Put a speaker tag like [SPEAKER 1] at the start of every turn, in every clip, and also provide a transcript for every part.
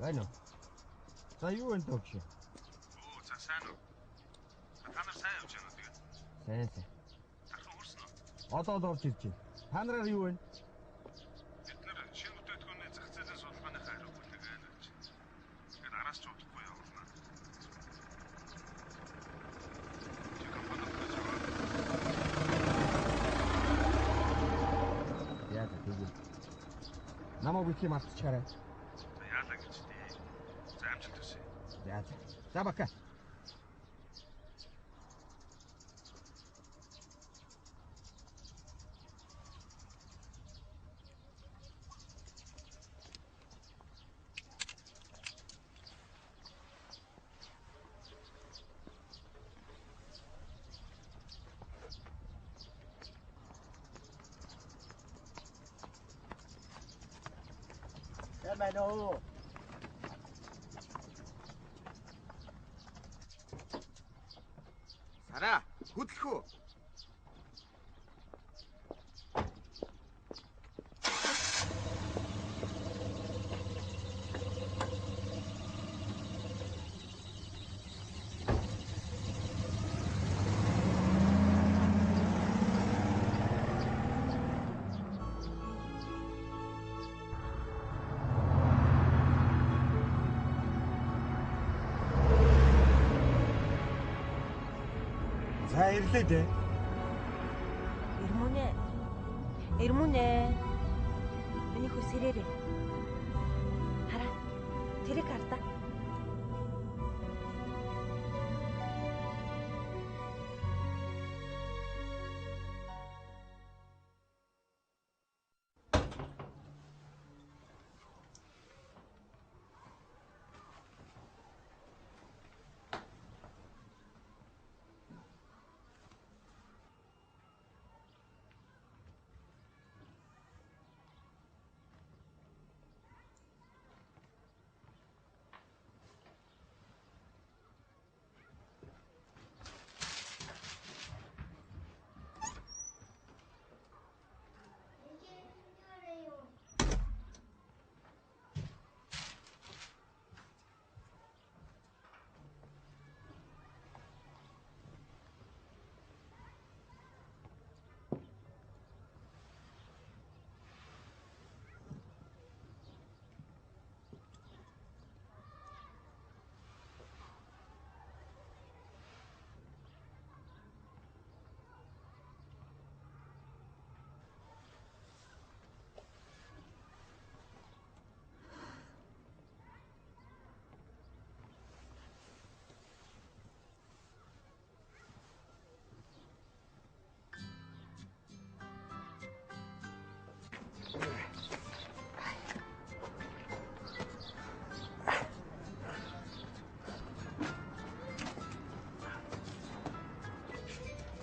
[SPEAKER 1] Байна уу? За юу вэ дөө чи?
[SPEAKER 2] Оо, за сайн уу? Та нар сайн явж байна уу тэгээд?
[SPEAKER 1] Сайн.
[SPEAKER 2] Тархан хөрсөн үү?
[SPEAKER 1] Одоо л орж ирж байна. Та нараар юу вэ?
[SPEAKER 2] Бид нэр шинэ бүтээгдэхүүний зах зээлийн судалгааныхаа хариу бүлэг байна гэж. Тэгэхээр араас ч удахгүй явуулна. Чи компанид гэж байгаа.
[SPEAKER 1] Яа гэдэг. Намайг битгий мартчихаарай.
[SPEAKER 2] За яалаа гэж тий. За амжилт хүсье.
[SPEAKER 1] За бака.
[SPEAKER 3] Мано.
[SPEAKER 1] Сара, хөдлөх үү? За ирлээ дээ.
[SPEAKER 4] Ирмүнэ. Миний хөсөрөөрэй. Хараа. Тэрэг хардаа.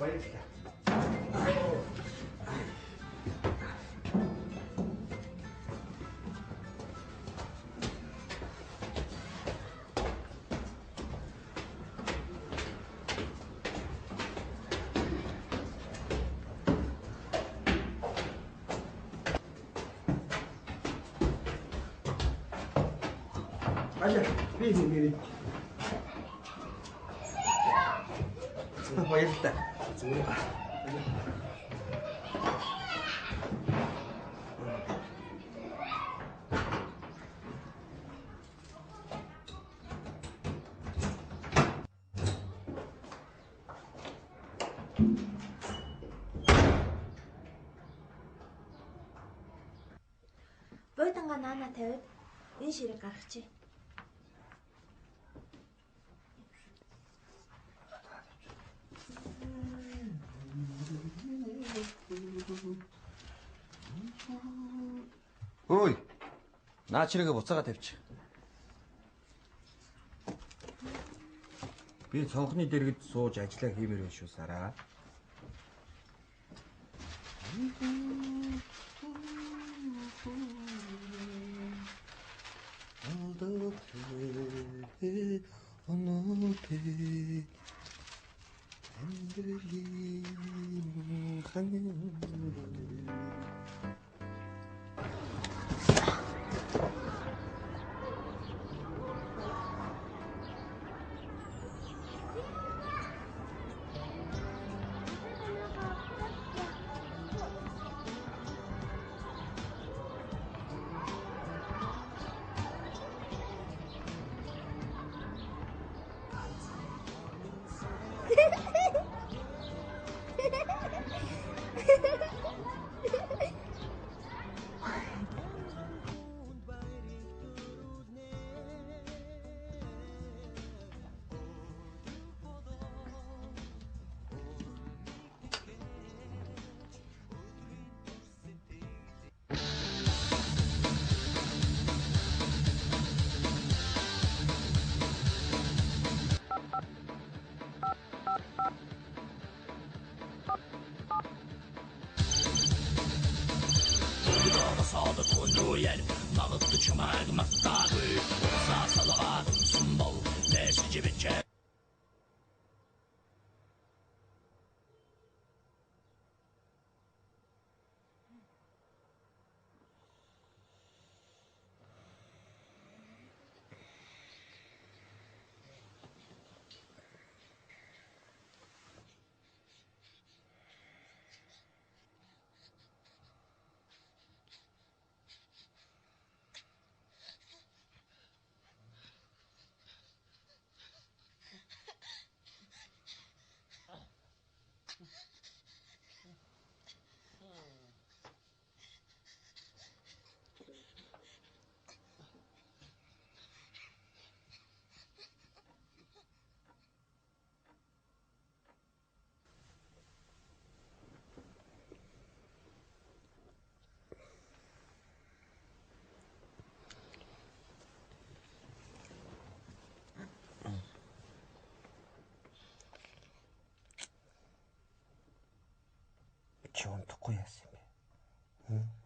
[SPEAKER 1] Баярлалаа. Аja, би. Баярлалаа.
[SPEAKER 4] Бууданга наана тавиад энэ ширээ гаргачих.
[SPEAKER 1] Ой. Наачрыгаа буцаага тавьчих. Би цонхны дэргэд сууж ажиллаа хиймээр байна шүү Сараа. Чи унтахгүй яасан юм бэ?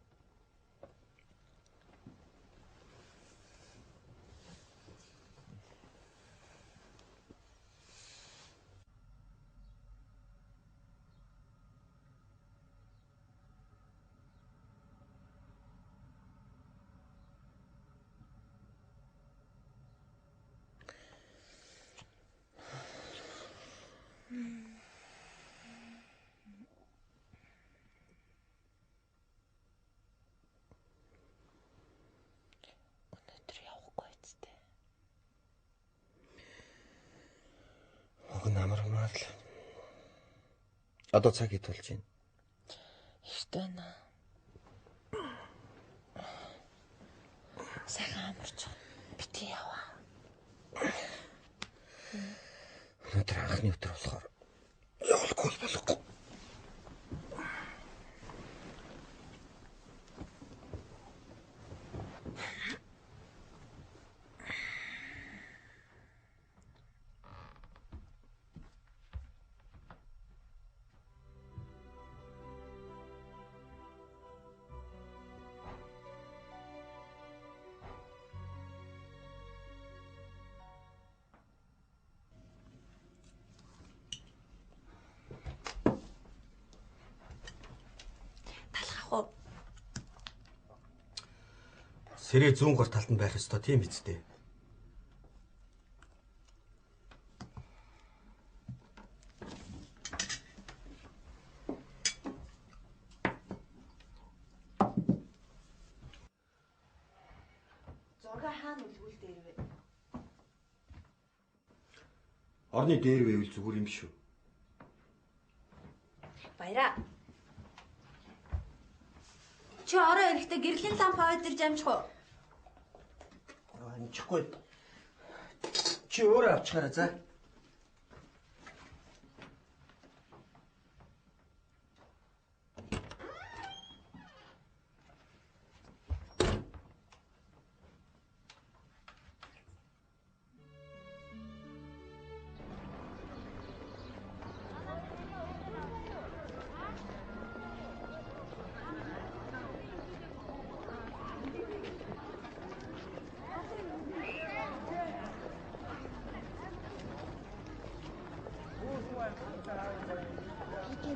[SPEAKER 3] Өнөөдөр явахгүй үстэй.
[SPEAKER 1] Уг намармаа л. Одоо цаг хэд болж байна?
[SPEAKER 3] Эртөө нэ. Сайхан амарч бити яваа.
[SPEAKER 1] Өнөөдөр анхны өдөр болохоор явахгүй болохгүй. Сэрээ зүүн гар талд нь байх ёстой тийм биз дээ.
[SPEAKER 3] Зурга хаана үлгүүл дээр вэ?
[SPEAKER 1] Орны дээр байвал зүгээр юм шүү.
[SPEAKER 4] Баяраа. Чи орой ирэхдээ гэрлийн ламп аваад ирж амжих уу?
[SPEAKER 1] Амжихгүй. Чи өөрөө авчихаарай за.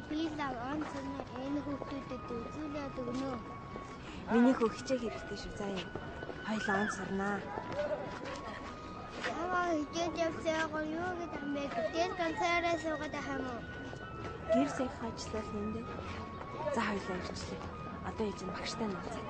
[SPEAKER 5] Би л онцны энэ хүүхдүүдэд үзүүлээд өгнө.
[SPEAKER 3] Миний хөө хичээх хэрэгтэй шүү заа юм. Хоёлаа он сурнаа.
[SPEAKER 5] Аваа хичээж явсаагаа юу гэдэг юм бэ? Тэгэл ганцаараа суугаад байгаа юм уу?
[SPEAKER 3] Гэр сайх ажиллах юм дээ. За хоёлаа ирчлээ. Одоо ээж нь багштай нууцаа.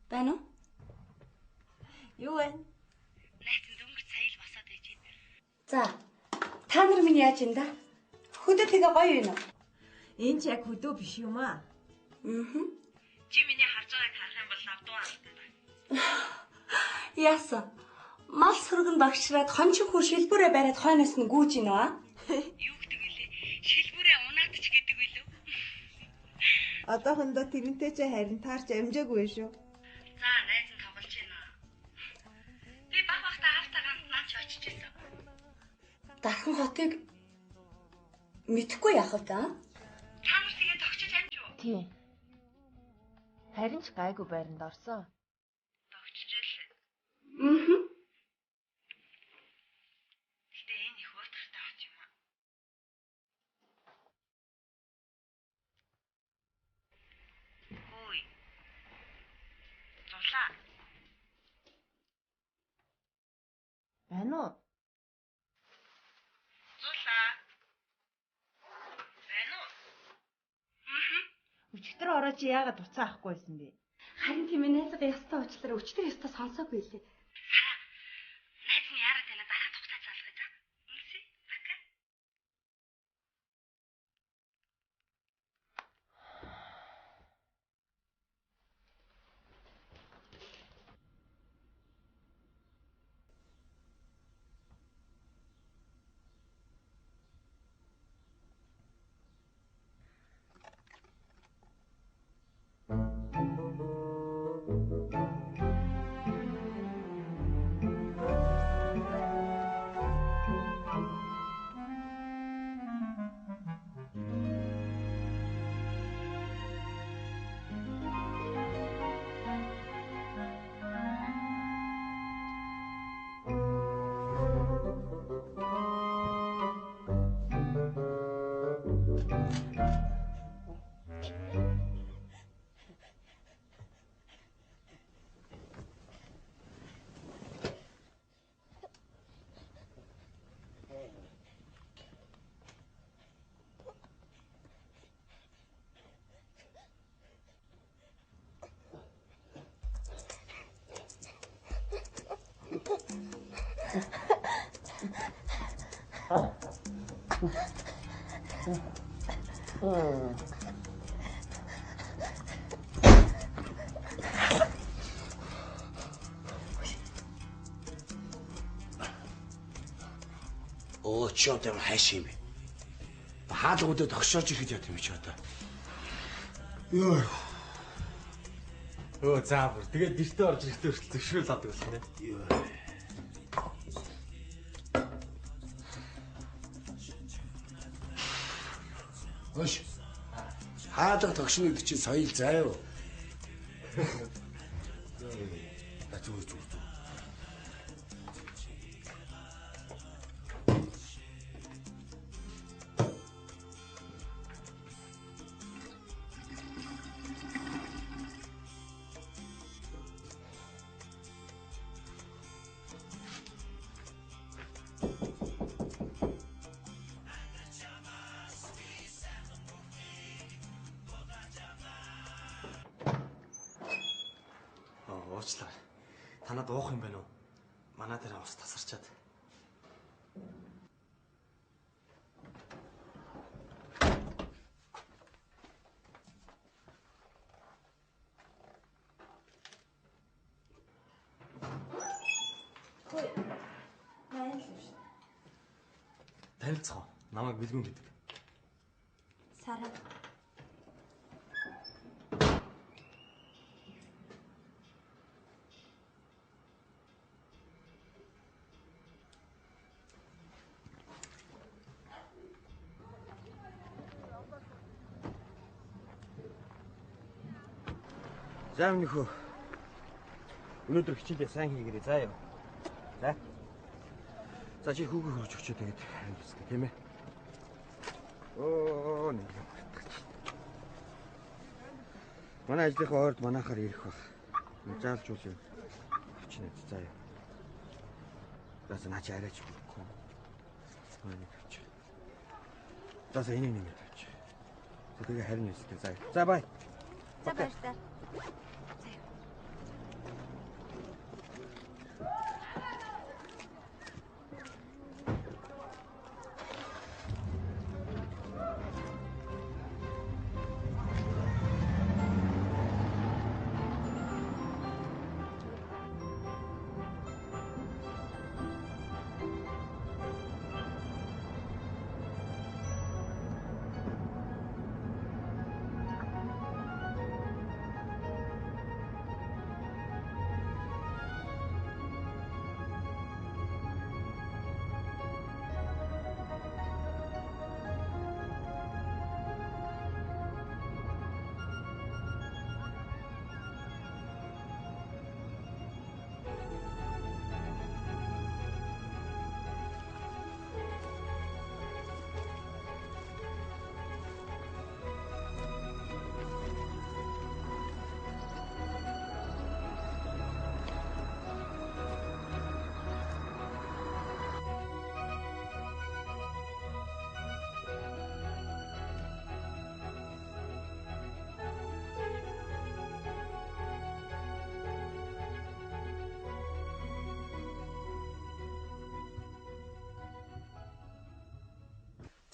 [SPEAKER 3] Байна уу? Юу вэ?
[SPEAKER 6] Найз дөнгөж сая л босоод байж байна.
[SPEAKER 3] За. Та нар минь яаж юм да? Хөдөө тэгээ гоё юм уу?
[SPEAKER 7] Энэ ч яг хөдөө биш юм аа.
[SPEAKER 6] Чи миний харж байгааг харах юм бол авдуу алдсан байна.
[SPEAKER 3] Яасан? Мал сүргэн багшраад хончин хөр шилбүрээ бариад хойноос нь гүйж ийн үү?
[SPEAKER 6] Юу гэдэг вүлээ? Шилбүрээ унаадч гэдэг үлээ.
[SPEAKER 7] Одоохондоо тэрнтэй ч харин таарч амжаагүй шүү.
[SPEAKER 6] За найз нь тоглож байна. Би баг багтаа автагаанд наач очиж байсан.
[SPEAKER 3] Дархан хотыг мэдхгүй яах вэ та?
[SPEAKER 6] Та нар тэгээд тогтчих амжив.
[SPEAKER 8] Тийм. Харин ч гайгүй байранд орсон.
[SPEAKER 6] Тогтчих л. Гэтэ энэ их уутгартай ач юм аа. Хөөе. Зулаа.
[SPEAKER 8] Байна уу?
[SPEAKER 6] Зулаа. Байна уу?
[SPEAKER 8] Өчигдөр ороо чи яагаад буцаа авахгүй байсан бэ?
[SPEAKER 3] Харин тийм найзгаа ястаа уучлаарай. Өчтөр ястаа сонсоогүй лээ.
[SPEAKER 6] Найз нь яарад байна дараа тухтаа залгая та. Үнсээ. Бака.
[SPEAKER 9] Оо чи одоо хайш юм бэ? Хаалгуудад огшоож ирэхэд яа тийм ч одоо. Йоо.
[SPEAKER 1] Өө заа бүр. Тэгээд гэртээ орж ирэхдээ хүртэл зөвшөөрөл авдаг болсон нэ.
[SPEAKER 9] Йоо. Хош. Хаалга тогшны гэдэг чинь соёл заа юу? Зүгээр зүгээр.
[SPEAKER 1] Уучлаарай. Танад уух юм байна уу? Манай дээр ус тасарчаад. Танилцах уу? Намайг бэлгүн гэдэг.
[SPEAKER 3] Сара.
[SPEAKER 1] За өмнөхөө. Өнөөдөр хичээлээ сайн хийгээрэй заа юу. За. За чи хүүгээ хөрж өчөө тэгээд амьдсна тийм ээ. Оо нэг юм. Манай ажлынхаа ойрд манайхаар ирэх баг. Заалжуулъя. Хүчнэ заяа. Даас наач арайч болохгүй. Энийг авч. Даас энийг нэмээд авч. Тэгээ харин үстэй заяа. За бай.
[SPEAKER 4] За баярлалаа.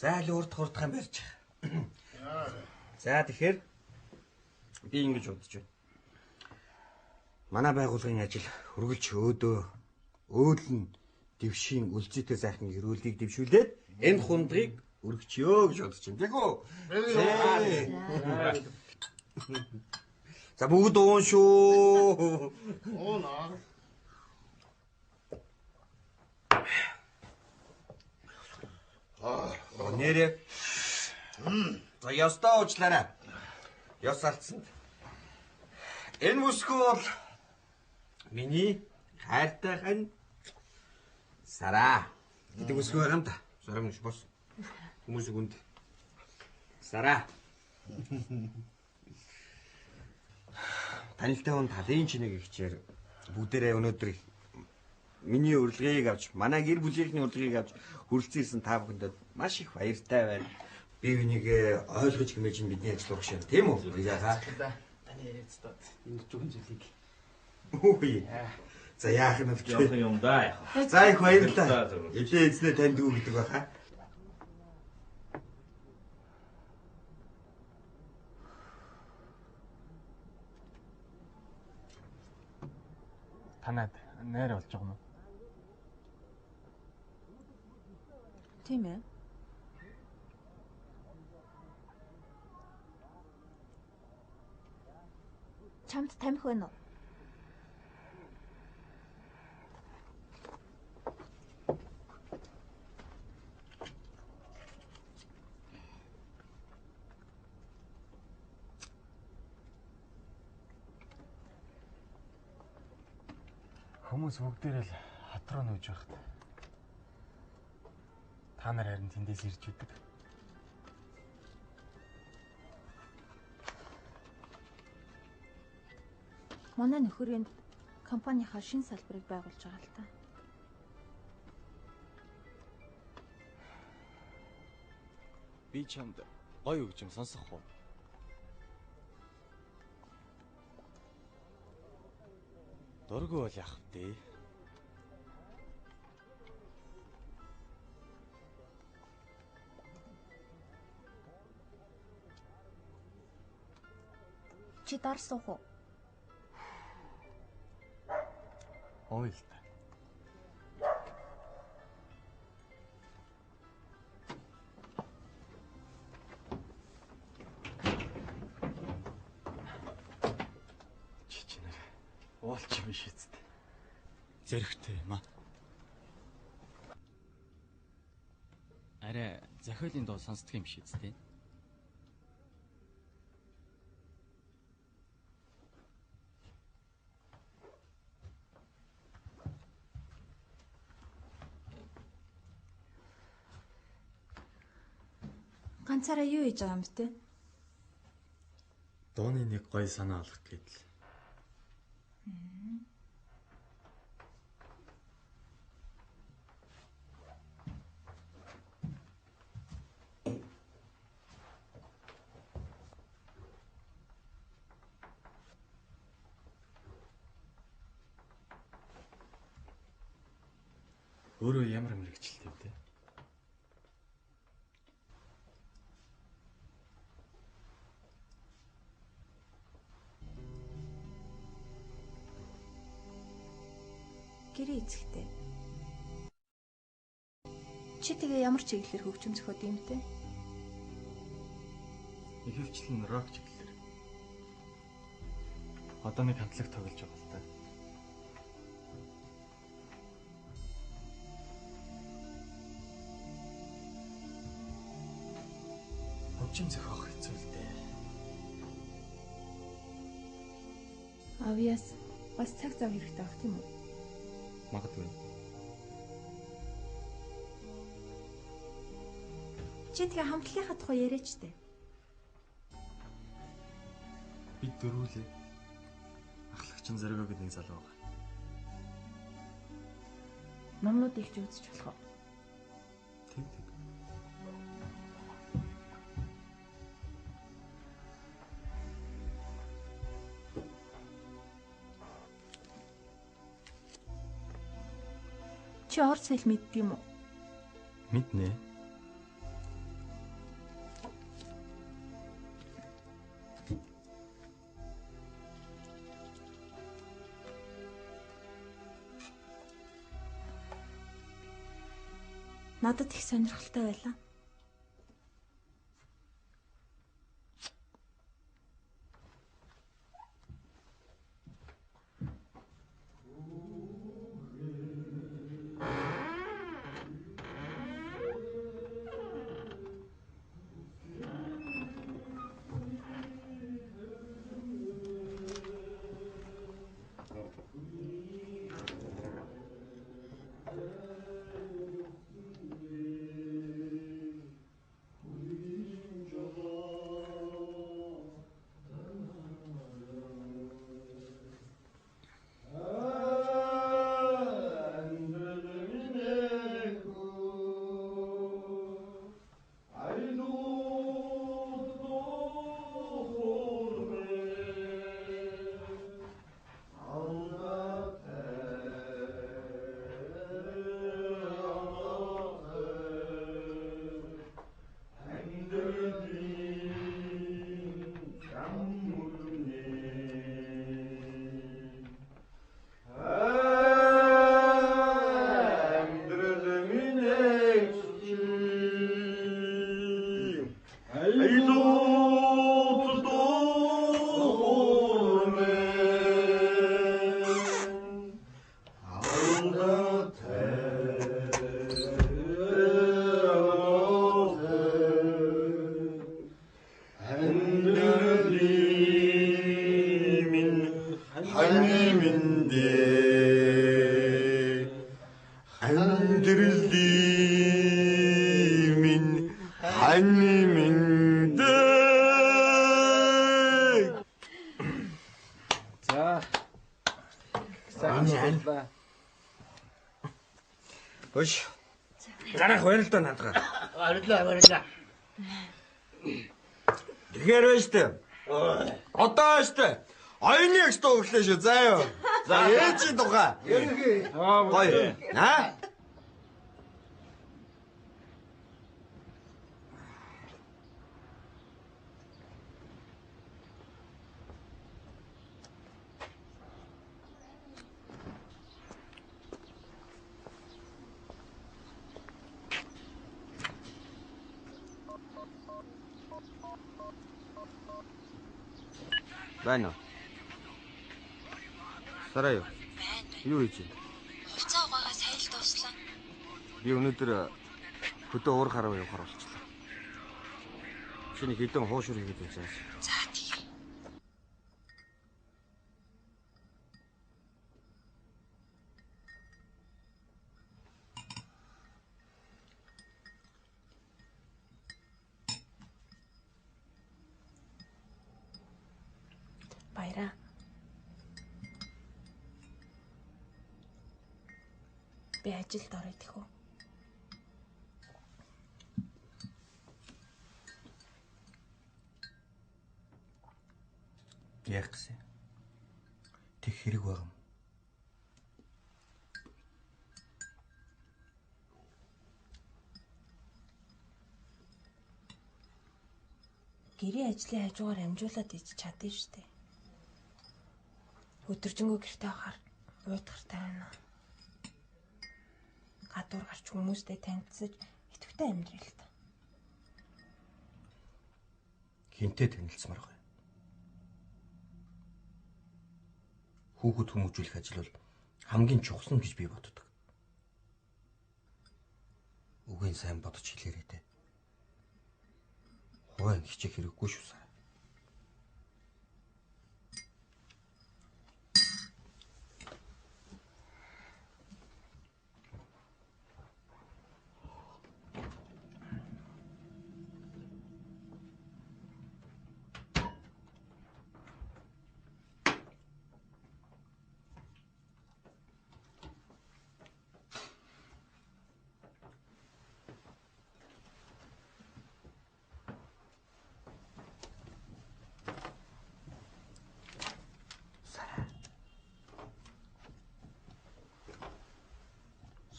[SPEAKER 1] За л урд хурдхан барьж. За тэгэхээр би ингэж бодож байна. Манай байгууллагын ажил хөргөлж өөлн дэвшийн үлзийтэй сайхан эрүүлгийг дэвшүүлээд энэ хундгийг өргөчөө гэж бодож байна. Тэгэх үү? За бүгд уун шүү.
[SPEAKER 9] Уунаа.
[SPEAKER 1] Нэрээ. За ястаа уучлаарай. Яс алдсанд. Энэ бүсгүй бол миний хайртай хань Сара гэдэг бүсгүй байгаа юм да. Сара мөш бос. Хүмүүс үгэнд. Сара. Танилтай хүн талын чинэг ихчээр бүгдээрээ өнөөдөр миний урилгыг авч, манай гэр бүлийнхний урилгыг авч хүрэлцэн та бүхэнд маш их баяртай байна. Би үнийг ойлгож хэмээж бидний ажил урагш юм, тийм үү? Яагаад?
[SPEAKER 10] Таны яриац тоо энэ зөвхөн зүйлийг.
[SPEAKER 1] Үгүй. За яах юм бэ?
[SPEAKER 10] Яах юм да.
[SPEAKER 1] За их баярлалаа. Эдээ эзнээ танд юу гэдэг баха?
[SPEAKER 11] Танад найр болж байгаа юм уу?
[SPEAKER 3] Тийм ээ. Чамд тамхи байна уу?
[SPEAKER 11] Хүмүүс бүгдээрээ л хат руу нүүж байхад та нар харин тэндээс ирж үдэг.
[SPEAKER 3] Манай нөхөрийн компанийнхаа шинэ салбарыг байгуулж байгаа л та.
[SPEAKER 11] Би чамд гоё өгч юм сонсох уу? Дургүй бол яах вэ?
[SPEAKER 3] Чи дар суух уу?
[SPEAKER 11] Ой л та. Чичнэр уулч биш үстэ. Зэрэгтэй юм аа. Арай зохиолын дуу сонсдог юм шиг үстэ.
[SPEAKER 3] Ганцаараа юу хийж байгаа юм бэ?
[SPEAKER 11] Дууны нэг гоё санаа олох гэдэл. Өөрөө ямар мэрэгчлээ вэ?
[SPEAKER 3] Гэрээ эзэхтэй. Чи тэгээ ямар чиглэлээр хөгжим зохиод юм те?
[SPEAKER 11] Ихэвчлэн рок чиглэлээр. Одоо нэг хамтлаг тоглож байгаа л та. Хөгжим зохиох хэцүү л дээ.
[SPEAKER 3] Авьяас бас цаг зав хэрэгтэй ах тийм үү?
[SPEAKER 11] Магадгүй.
[SPEAKER 3] Чи тэгээ хамтлагийнхаа тухай яриач дээ.
[SPEAKER 11] Бид дөрвөлээ. Ахлагчин Зориго гэдэг залуу байгаа.
[SPEAKER 3] Номнууд их үзэж болох уу?
[SPEAKER 11] Тэг.
[SPEAKER 3] Чи орц хэл мэддэг юм уу?
[SPEAKER 11] Мэднэ.
[SPEAKER 3] Надад их сонирхолтой байлаа.
[SPEAKER 1] Хөш. Гарах баярлалаа надгаа.
[SPEAKER 9] Баярлалаа.
[SPEAKER 1] Тэгэхээр байна штэ. Одоо байна штэ. Оюуны ягч дуу өглөө шүү. За юу. За ээжийн тухай. Гоё. Аа? Байна уу? Сараа юу? Юу хийж байна?
[SPEAKER 3] Хувцас угаагаа сайн л дуслаа.
[SPEAKER 1] Би өнөөдөр хөдөө уур хараа явахаар болчихлоо. Чиний хэдэн хуушур хийгээд байсан.
[SPEAKER 3] За тийм. Баяраа. Би ажилд орё гэх үү?
[SPEAKER 1] Яах гэсэн? Тэг хэрэг байгаа юм.
[SPEAKER 3] Гэрийн ажлын хажуугаар амжуулаад иж чадсан шүү дээ. Өдөржингөө гэртээ авахаар уйдгартай байна. Гадуур гарч хүмүүстэй танилцаж идэвхтэй амьдрал та.
[SPEAKER 1] Хинтээ танилцмаар гоё. Хүүхэд хүмүүжүүлэх ажил бол хамгийн чухал гэж би боддог. Үгийн сайн бодож хэлээрэй дээ. Хуваа хичих хэрэггүй шүү сар.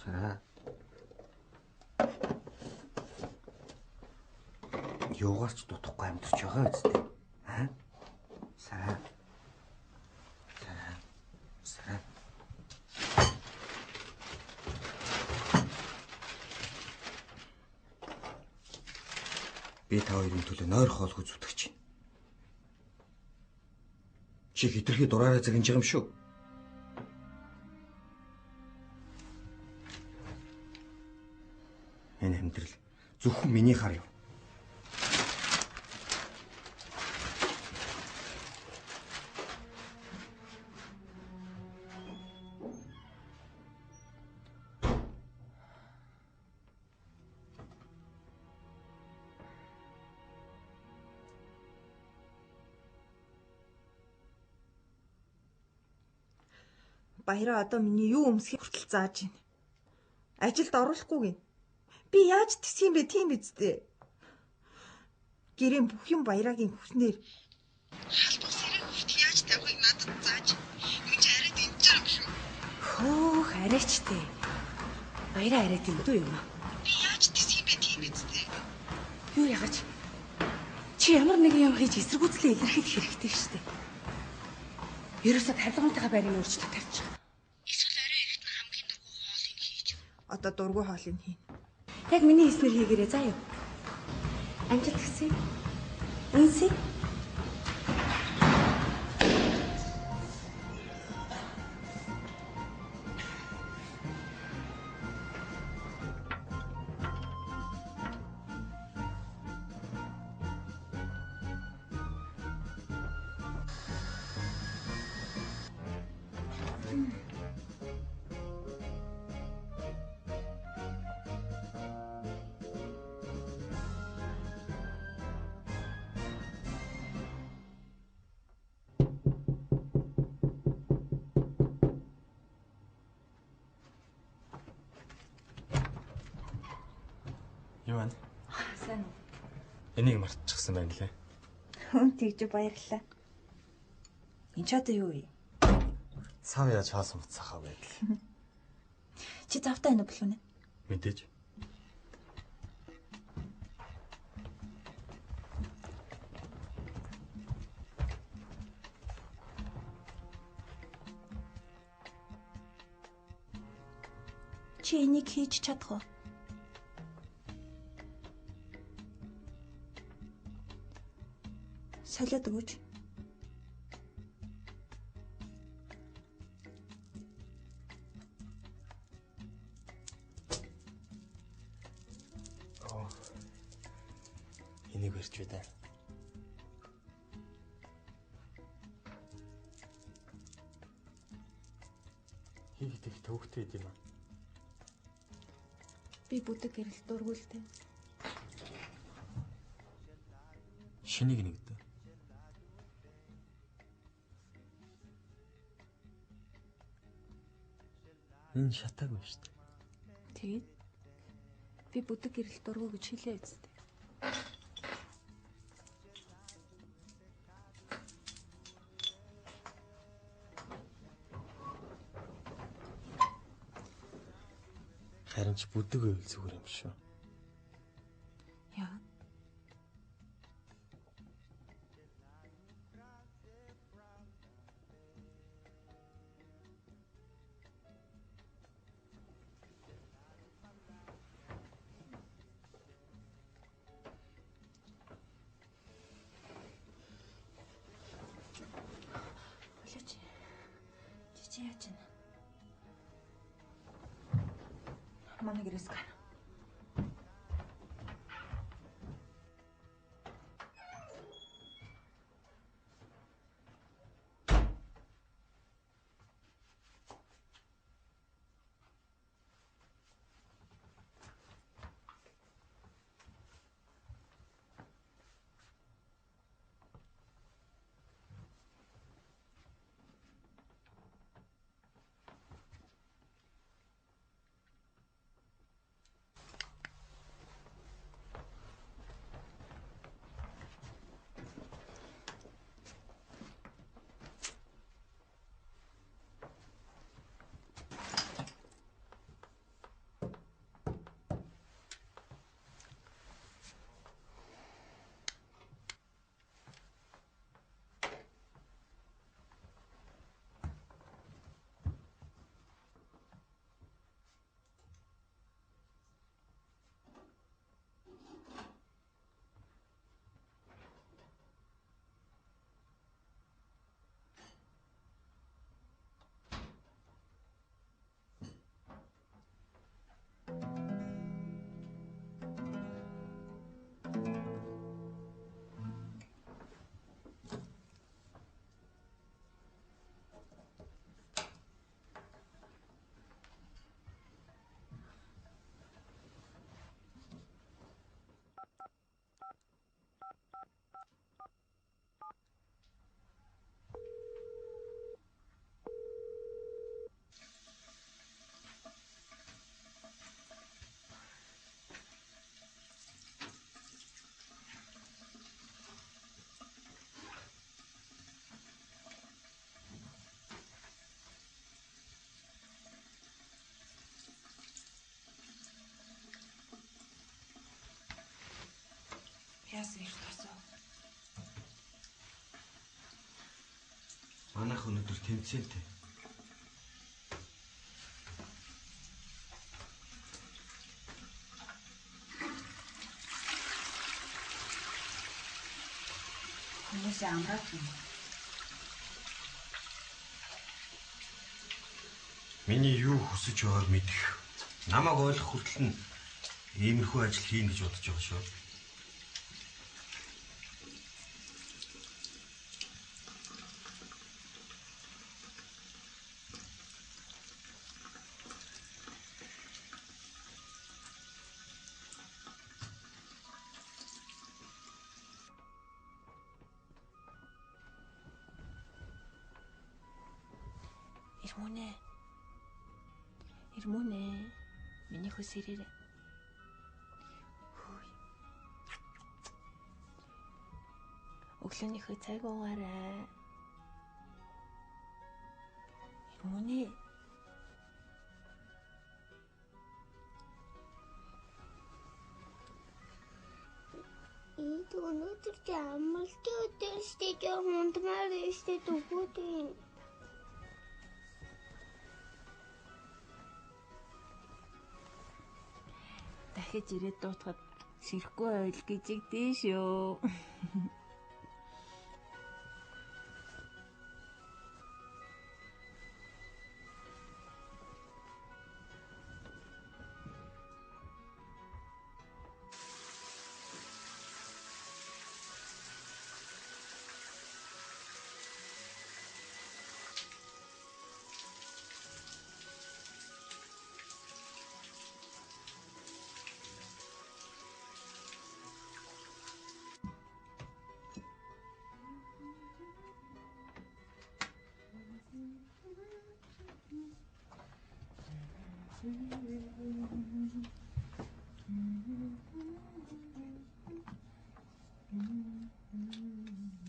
[SPEAKER 1] Сара. Юугаарч дутахгүй амьдарч байгаа үстэй. Аа? Сара. Сара. Би та хоёрын төлөө нойр хоолгүй зүтгэж байна. Чи хитрхи дураараа загнаж байгаа юм шүү. Энэ амьдрал зөвхөн миний хар юм.
[SPEAKER 7] Баяраа одоо миний юу өмсөхийг хүртэл зааж байна. Ажилд оруулахгүй гин. Би яаж тэсэх юм бэ тийм биз дээ. Гэрийн бүх юм Баярагийн хүснээр.
[SPEAKER 12] Халдвар сэрэг хүртэл яаж тавихыг надад зааж. Юу ч арайд энэ ч юм шүү.
[SPEAKER 3] Хөөх арайч тээ. Баяраа арайд юм дүү юм аа.
[SPEAKER 12] Би яаж тэсэх юм бэ тийм биз дээ.
[SPEAKER 3] Юу ягаач? Чи ямар нэгэн юм хийж эсэргүүцлээ илэрхийлэх хэрэгтэй шүү дээ. Ерөөсөө тарилгантайгаа байрыг өөрчлөлт тавьчих.
[SPEAKER 12] Эсвэл орой ирэхэд нь хамгийн дургүй хоолыг хийж.
[SPEAKER 7] Одоо дургүй хоолыг хийн.
[SPEAKER 3] Яг миний хийснээр хийгээрэй заа юу. Амжилт хүсье. Үнсэй.
[SPEAKER 11] Юу вэ?
[SPEAKER 3] Сайн уу?
[SPEAKER 11] Энийг мартчихсан байна лээ.
[SPEAKER 7] Хүн тэгж баярлалаа.
[SPEAKER 3] Энд ч одоо юу вэ?
[SPEAKER 11] Сав яаж хаасан буцаахаа байдал.
[SPEAKER 3] Чи завтай байна уу болов нэ?
[SPEAKER 11] Мэдээж.
[SPEAKER 3] Чи энийг хийж чадах уу? Солиод өгөөч.
[SPEAKER 11] Энийг барьж бай даа. Хийх их төвөгтэй юм аа.
[SPEAKER 3] Би бүдэг гэрэл дургуултай.
[SPEAKER 11] Шинийг нэгдэ. Энэ шатаагүй шүү дээ.
[SPEAKER 7] Тэгээд би бүдэг гэрэл дургу гэж хэлээ үстэ.
[SPEAKER 11] Харин ч бүдэг байвал зүгээр юм шүү.
[SPEAKER 7] Яа. Чи яаж байна? Манай гэрээс гана. Яасан ирж тосоо.
[SPEAKER 1] Манайх өнөөдөр тэмцээнтэй.
[SPEAKER 3] Хүмүүсээ амраад юм.
[SPEAKER 1] Миний юу хүсэж байгааг мэдэх. Намайг ойлгох хүртэл нь иймэрхүү ажил хийн гэж бодож байгаа шүү.
[SPEAKER 7] Ирмүнэ. Миний хөс ирээрээ. Өглөөнийхөө цаг уугаарай. Ирмүнэ.
[SPEAKER 5] Ид өнөөдөр чи амралтын өдөр штэ хүндмаар штэ дөгөөд.
[SPEAKER 7] Дахиж ирээд дуутахад сэрхгүй ойл гэж игдээ шүү.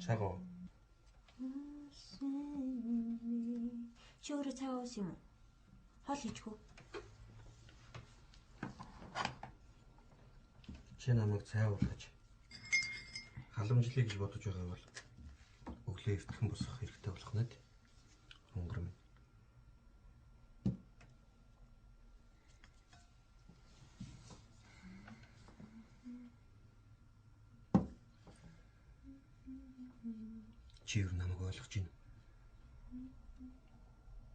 [SPEAKER 1] Чагаа.
[SPEAKER 7] Чи өөрөө цаа уусан юм уу? Хоол хийчихв.
[SPEAKER 1] Чи намайг цай уулгаж халамжлая гэж бодож байгаа бол өглөө эртхэн босох хэрэгтэй болох нэт. Хонгор минь. Чи юу намайг ойлгож байна?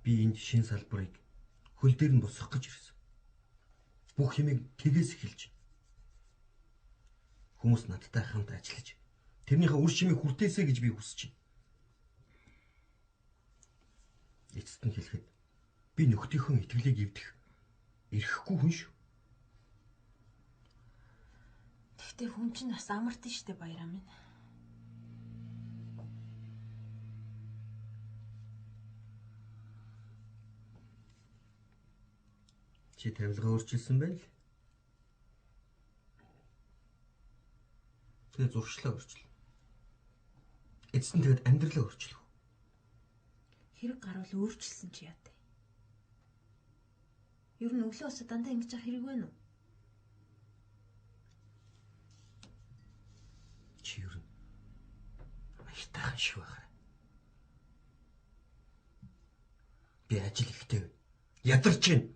[SPEAKER 1] Би энд шин салбарыг хөл дээр нь босгох гэж ирсэн. Бүх юмыг тгээс эхэлж. Хүмүүс надтай хамт ажиллаж тэрнийхээ үр шимийг хүртээсэй гэж би хүсэж байна. Эцэст нь хэлэхэд би нөхдийнхөө итгэлийг эвдэх эрхгүй хүн шүү.
[SPEAKER 7] Тэгтээ хүн чинь бас амартай штэ баяраа минь.
[SPEAKER 1] Чи тавилгаа өөрчилсөн байл. Тэгээ зуршлаа өөрчил. Эцэст нь тэгэд амьдралаа өөрчлөх.
[SPEAKER 7] Хэрэг гарвал өөрчилсөн чи яатай? Ер нь өглөө босоо дандаа ингэж явах хэрэг байна уу?
[SPEAKER 1] Чи ер нь аятайхан шүү байхаа. Би ажил ихтэй ядарч байна.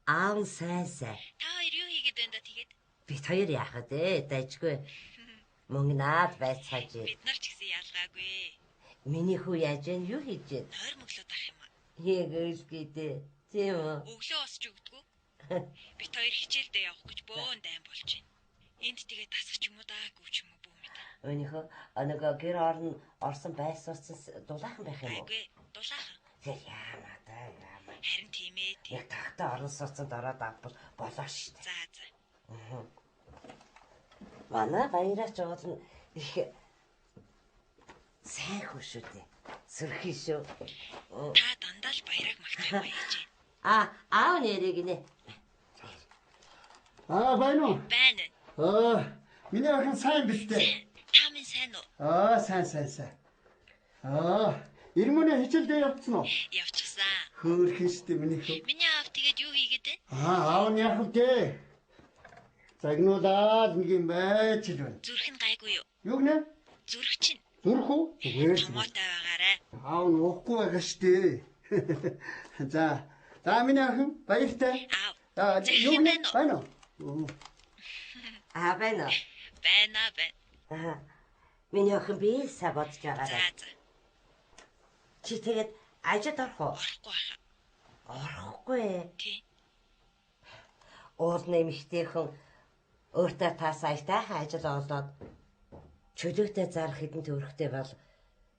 [SPEAKER 13] Аав сайн.
[SPEAKER 6] Та хоёр юу хийгээд байна да тэгээд?
[SPEAKER 13] Бид хоёр яахад дайжгүй. Мөнгө наад байцгааж.
[SPEAKER 6] Бид нар ч гэсэн ялгаагүй.
[SPEAKER 13] Миний хүү яаж вэ? Юу хийж вэ?
[SPEAKER 6] Тойр мөглөөд ах юм аа.
[SPEAKER 13] Хийгээл гэдэг. Тийм үү?
[SPEAKER 6] Өглөө босч өгдөггүй. Бид хоёр хичээлдээ явах гэж бөөн дайм болж байна. Энд тэгээ тасах ч юм уу даа гүч юм уу бүү мэд.
[SPEAKER 13] Өнөөхөө нөгөө гэр орсон байсууцсан дулаахан байх юм уу?
[SPEAKER 6] Үгүй, дулаахан.
[SPEAKER 13] Яамаа.
[SPEAKER 6] Харин тийм ээ.
[SPEAKER 13] Яг тагтаа орон сууцанд ороод авбал болоо шүү дээ.
[SPEAKER 6] За.
[SPEAKER 13] Манай баяраач уул нь их сайн хүн шүү дээ. Сөрхий шүү.
[SPEAKER 6] Та дандаа л баяраг магтах юм ээж.
[SPEAKER 13] Аав нэрийг нэ.
[SPEAKER 9] Байна уу?
[SPEAKER 6] Байна.
[SPEAKER 9] Миний охин сайн биш дээ.
[SPEAKER 6] Та минь сайн уу?
[SPEAKER 9] Сайн. Ирмөнө хичээлдээ явцсан уу?
[SPEAKER 6] Явчихсан.
[SPEAKER 9] Хөөрхөн штэ миний хөө.
[SPEAKER 6] Миний аав тэгээд юу хийгээд байна?
[SPEAKER 9] Аав нь яах вэ? Загнуулаад нэг юм байж л байна.
[SPEAKER 6] Зүрх нь гайгүй юу?
[SPEAKER 9] Юу гэнэ?
[SPEAKER 6] Зүрх чинь.
[SPEAKER 9] Зүрх үү? Зүгээр.
[SPEAKER 6] Томоотой байгаарай.
[SPEAKER 9] Аав нь уухгүй байгаа штэ. За миний охин баяртай.
[SPEAKER 6] Аав.
[SPEAKER 9] Юу гэнэ? Байна уу?
[SPEAKER 13] Байна.
[SPEAKER 6] Байна.
[SPEAKER 13] Миний охин би сайн бодож байгаарай.
[SPEAKER 6] За.
[SPEAKER 13] Чи тэгээд ажид орох уу?
[SPEAKER 6] Орохгүй.
[SPEAKER 13] Тий. Уул нэмэгтэйхэн өөртөө тас аятайхан ажил олоод чөлөөтэй зарах хэдэн төгрөгтэй бол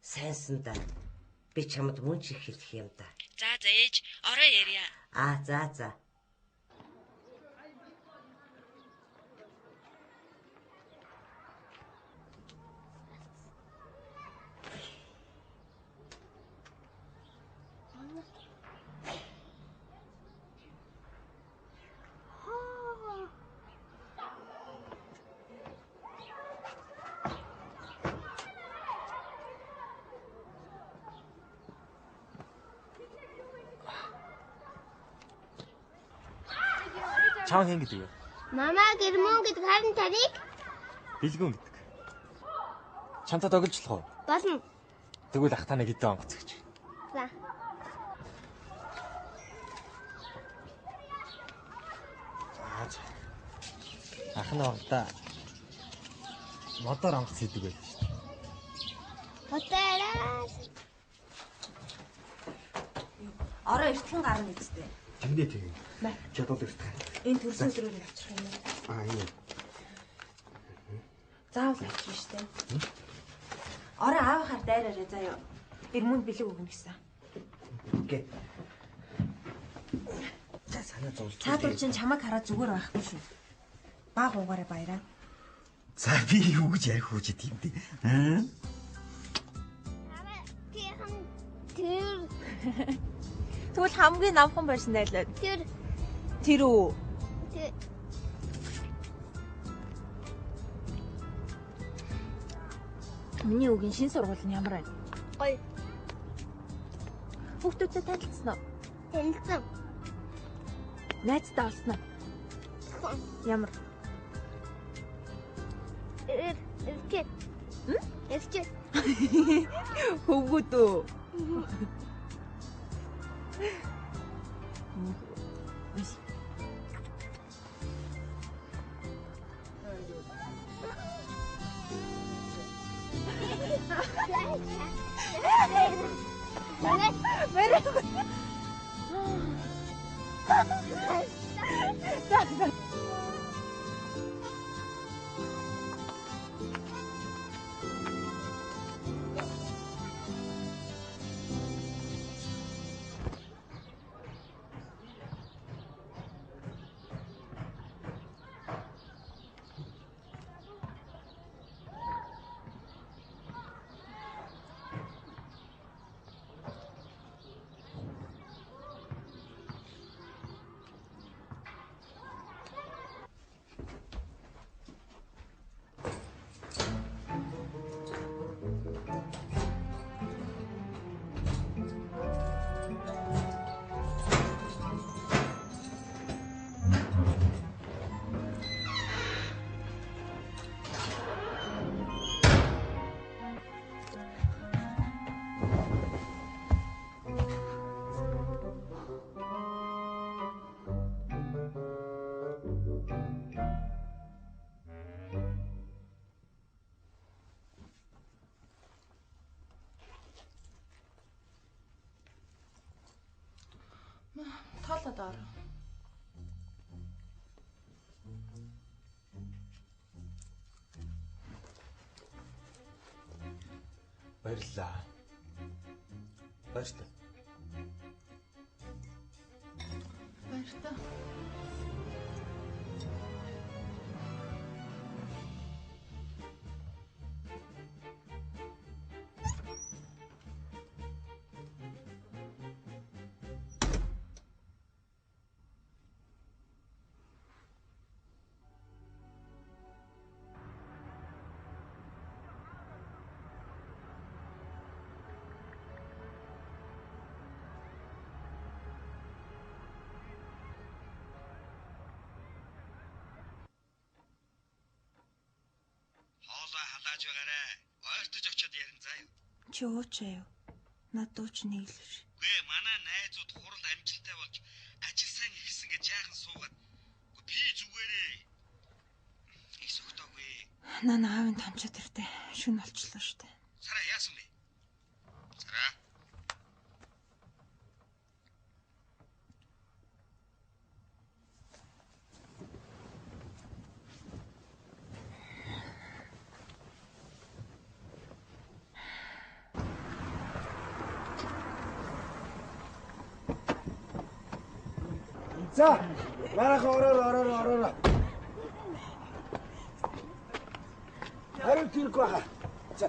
[SPEAKER 13] сайнсан да. Би чамд мөн ч их хэлэх юм да.
[SPEAKER 6] За ээж, орой ярья.
[SPEAKER 13] За.
[SPEAKER 11] Чаан хэн гэдэг вэ?
[SPEAKER 5] Мамаа гэрмөн гэдэг харин таныг
[SPEAKER 11] Бэлгүн гэдэг. Чамтай тоглож болох уу?
[SPEAKER 5] болно.
[SPEAKER 11] Тэгвэл ах таныг хэдэн онгоц гэж.
[SPEAKER 5] За.
[SPEAKER 11] Ах нь ордоо. Модоор онгоц хийдэг байл шүү дээ.
[SPEAKER 5] Хотоороо.
[SPEAKER 7] Ороо эртхэн гарна гэжтэй.
[SPEAKER 1] Тэгнэ тийм. Чадвал ирдэг.
[SPEAKER 7] Энэ төрсөн өдрөөр авчих юм уу?
[SPEAKER 1] Ийм.
[SPEAKER 7] Заавал авчих штэ. Ороо аавахаар дайраарай заяа. Гэрмөнд бэлэг өгнө гэсэн.
[SPEAKER 1] Окей. За санаа зовлоо.
[SPEAKER 7] Цаадуул чинь чамайг хараад зүгээр байхгүй шүү. Баг уугаараа баяраа.
[SPEAKER 1] За би юу гэж ярих үү тийм дээ. Аа?
[SPEAKER 7] Тэгвэл хамгийн намхан байсан дайлаа. Тэр үү? Миний үгийн шин сургууль нь ямар байна?
[SPEAKER 5] Гоё.
[SPEAKER 7] Хүүхдүүдтэй танилцсан уу?
[SPEAKER 5] Танилцсан.
[SPEAKER 7] Найзтай олсон уу? Ямар?
[SPEAKER 5] Эвчээ. Эвчээ.
[SPEAKER 7] Хөвгүүд үү?
[SPEAKER 8] Тоолоод ор.
[SPEAKER 11] Баярлалаа. Баярлалаа.
[SPEAKER 8] Баяртай.
[SPEAKER 2] Халааж байгаарэ. Ойртож очиод ярин заа юу.
[SPEAKER 7] Чи уучаа юу? Над дууч нэг л биш.
[SPEAKER 2] Гүй манай найзууд хурал амжилттай болж ажил сайн ихсэн гэж яахан суугаад. Би зүгээрээ. Их согтоогүй.
[SPEAKER 7] Нана аавын томчод ирдэ. Шүн болчлоо штэ.
[SPEAKER 2] Сара яасан бэ? Сара.
[SPEAKER 9] За, манайхан ороо. Харин тэргүй хаа. За.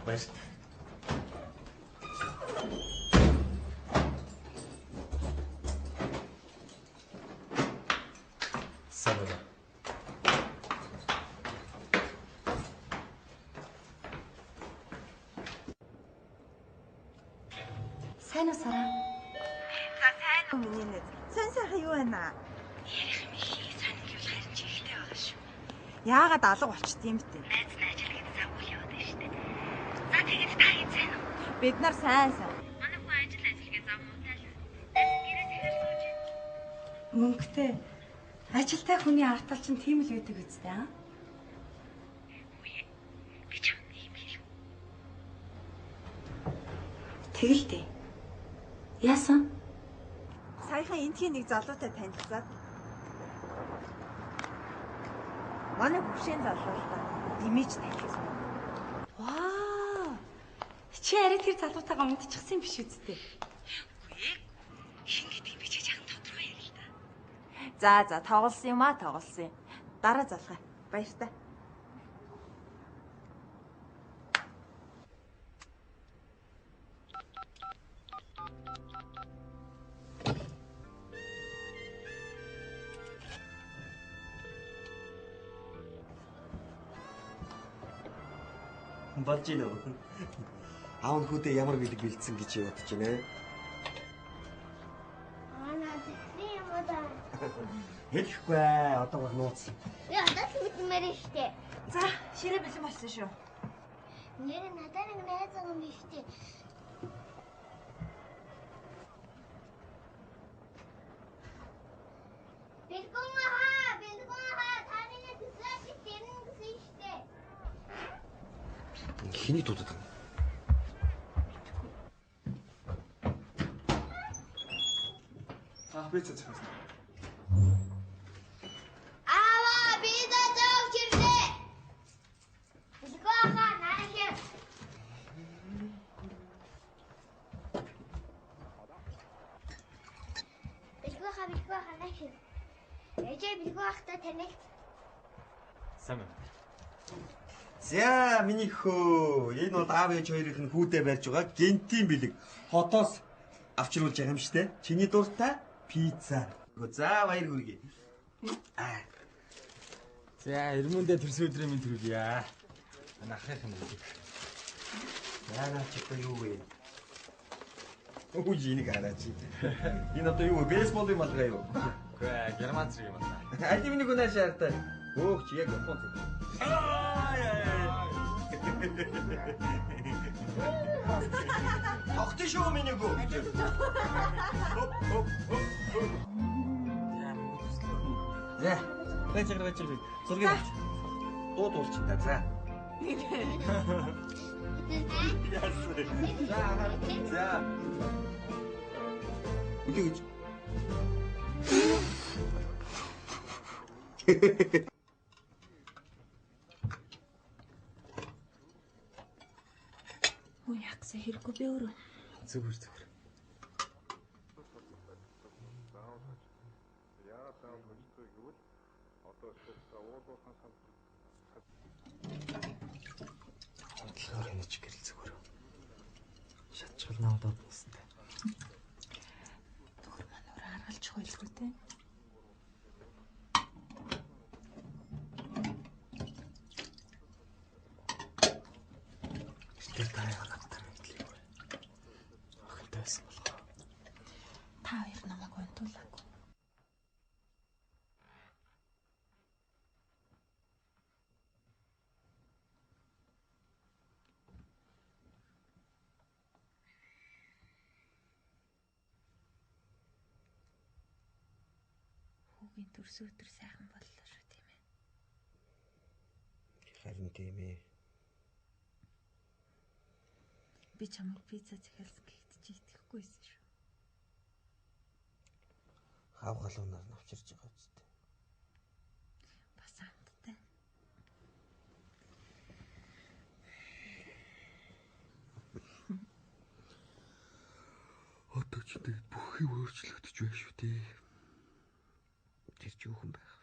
[SPEAKER 10] Баярлалаа. Сараа.
[SPEAKER 3] Сайн уу Сараа?
[SPEAKER 7] За сайн уу миний нэт. Сайн юу байна?
[SPEAKER 6] Ярих юм ихий сайн гэвэл харин ч ихтэй байгаа шүү.
[SPEAKER 7] Яагаад алга болчт юм бэ?
[SPEAKER 6] Найз ажил гэдэг цаг үйл яваад байна шүү дээ. За тэгээд та хэд сайн уу?
[SPEAKER 7] Бид нар сайн.
[SPEAKER 6] Манай хүн ажил гэж зам муутай л. Найз гэрээ дахиад сууж байна.
[SPEAKER 3] Мөнгөтэй. Ажилтай хүний артал чинь тийм л байдаг үстэй аа.
[SPEAKER 6] Үе. Би ч юм хэлв.
[SPEAKER 3] Тэгэлтэй. Яасан?
[SPEAKER 7] Саяхан энтхийн нэг залуутай танилцаад. Манай хөвшийн залуу л да. Димэж танилцсан.
[SPEAKER 3] Вау! Чи арай тэр залуутайгаа унтчихсан юм биш үсттэй.
[SPEAKER 6] Үгүй ээ. Хин гэдэг би ч яахан тодорхой ярил л
[SPEAKER 7] За
[SPEAKER 6] да.
[SPEAKER 7] тоглосон юм аа. Дараа залгая. Баяртай.
[SPEAKER 10] Болж ийн үү?
[SPEAKER 1] Аав нь хүүдээ ямар бэлэг бэлдсэн гэж бодож байна.
[SPEAKER 5] Тэгсэн юм уу да?
[SPEAKER 1] Хэлэхгүй ээ. Одоо бол нууц.
[SPEAKER 5] Надад мэдмээр штэ.
[SPEAKER 7] За, ширээ бэлэн болсон шүү.
[SPEAKER 5] Нэр надад нэг найз байгаа юм биш үү? Бэлгүн хаа, таны нэг зүсэж тэрэн гэсэн штэ.
[SPEAKER 1] Хиний дуудаад байна?
[SPEAKER 10] Би цацсан.
[SPEAKER 5] Аваа, би да зовж ирлээ. Бэлгүн хаа, наахийн. Бэлгүн хаа, наахийн. Ээжээ бэлгүн хаатай танигт.
[SPEAKER 10] Сайн байна.
[SPEAKER 1] За, миний хөө. Энэ бол аав ээж хоёрын нь хүүдээ барьж байгаа гентийн бэлэг. Хотоос авчруулж байгаа юм штэ. Чиний дуртай пицца. За, баяр хүргэе.
[SPEAKER 11] За, эрмэндээ төрсөн өдрийн минь төрүүлье. Манай ахих юм уу?
[SPEAKER 1] Яна ч одоо юу вэ? Өө жинийг хараач. Энэ одоо юу вэ? Бейсбол юм алгаа юу?
[SPEAKER 11] Үгүй, герман зэрэг юм байна.
[SPEAKER 1] Аль миний гүнаа шаартай. Өөх чи яг Япон зүг. Тогтсон шүү миний гү. За, байж. Зургийг авч. Дууд уулчих та. За. За. Үгүй гэж.
[SPEAKER 3] Ой, ягсаа хэрэггүй би өөрөө.
[SPEAKER 11] Зүгээр.
[SPEAKER 1] Тэгэхээр энэ ч гэрэл зүгээр. Шатчгалнаа удаад нээсэнтэй.
[SPEAKER 3] Төхөр маань
[SPEAKER 7] байлгүй те.
[SPEAKER 1] Тэр таяга надтай мэдлээ. Охинтойсэн болохоор
[SPEAKER 7] Та хоёр намайг унтуулаагүй. Хүүгийн төрсөн өдөр сайхан боллоо шүү тийм ээ.
[SPEAKER 1] харин тийм ээ.
[SPEAKER 7] Би чамайг пицца захиалсан гэхэд чи итгэхгүйсэн шүү.
[SPEAKER 1] Хав галуунаар навчирч байгаа үстэй.
[SPEAKER 7] Бас амттай.
[SPEAKER 1] Одоо ч тэгээд бүх юм өөрчлөгдөж байна шүү дээ. Тэр ч юухан байх вэ?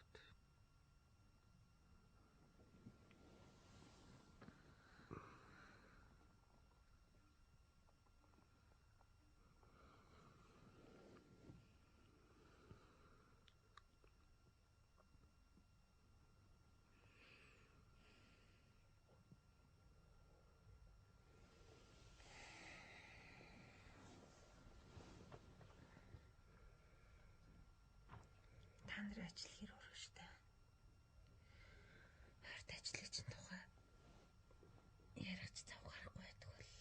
[SPEAKER 7] Та нар ажил хэр урагштай. Харт ажлын тухай яригч зав гарахгүй байдаг бол.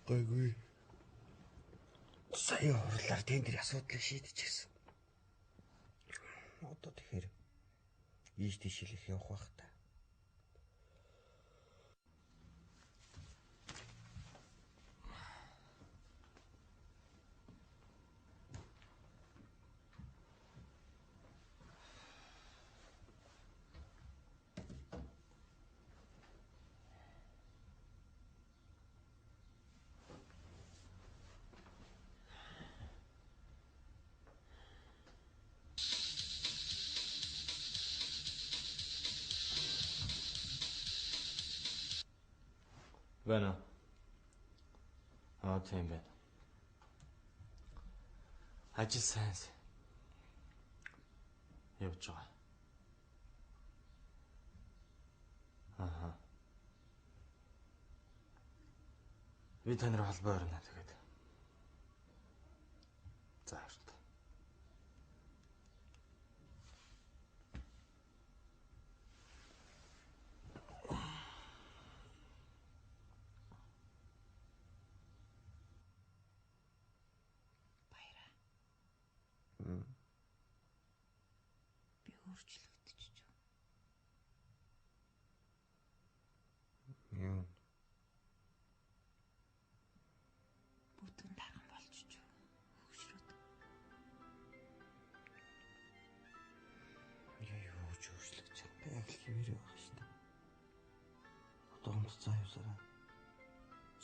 [SPEAKER 1] Гайгүй. Сая хурлаар тендер асуудлыг шийдчихсэн. Одоо тэгэхээр ийш тийшэлэх явах байх та.
[SPEAKER 10] Байна. Тийм байна. Ажил сайн явж байгаа. Аха. Би танаар холбоо орно тэгээд. За харт.
[SPEAKER 7] Би өөрчлөгдөж байна.
[SPEAKER 1] Юу?
[SPEAKER 7] Бүтэн дархан болчих юу? Хөвшрүүд.
[SPEAKER 1] Юу ч өөрчлөгдөж байгаа. Яг л хэмээр байгаа шүү дээ. Одоо унт цаа явсараа.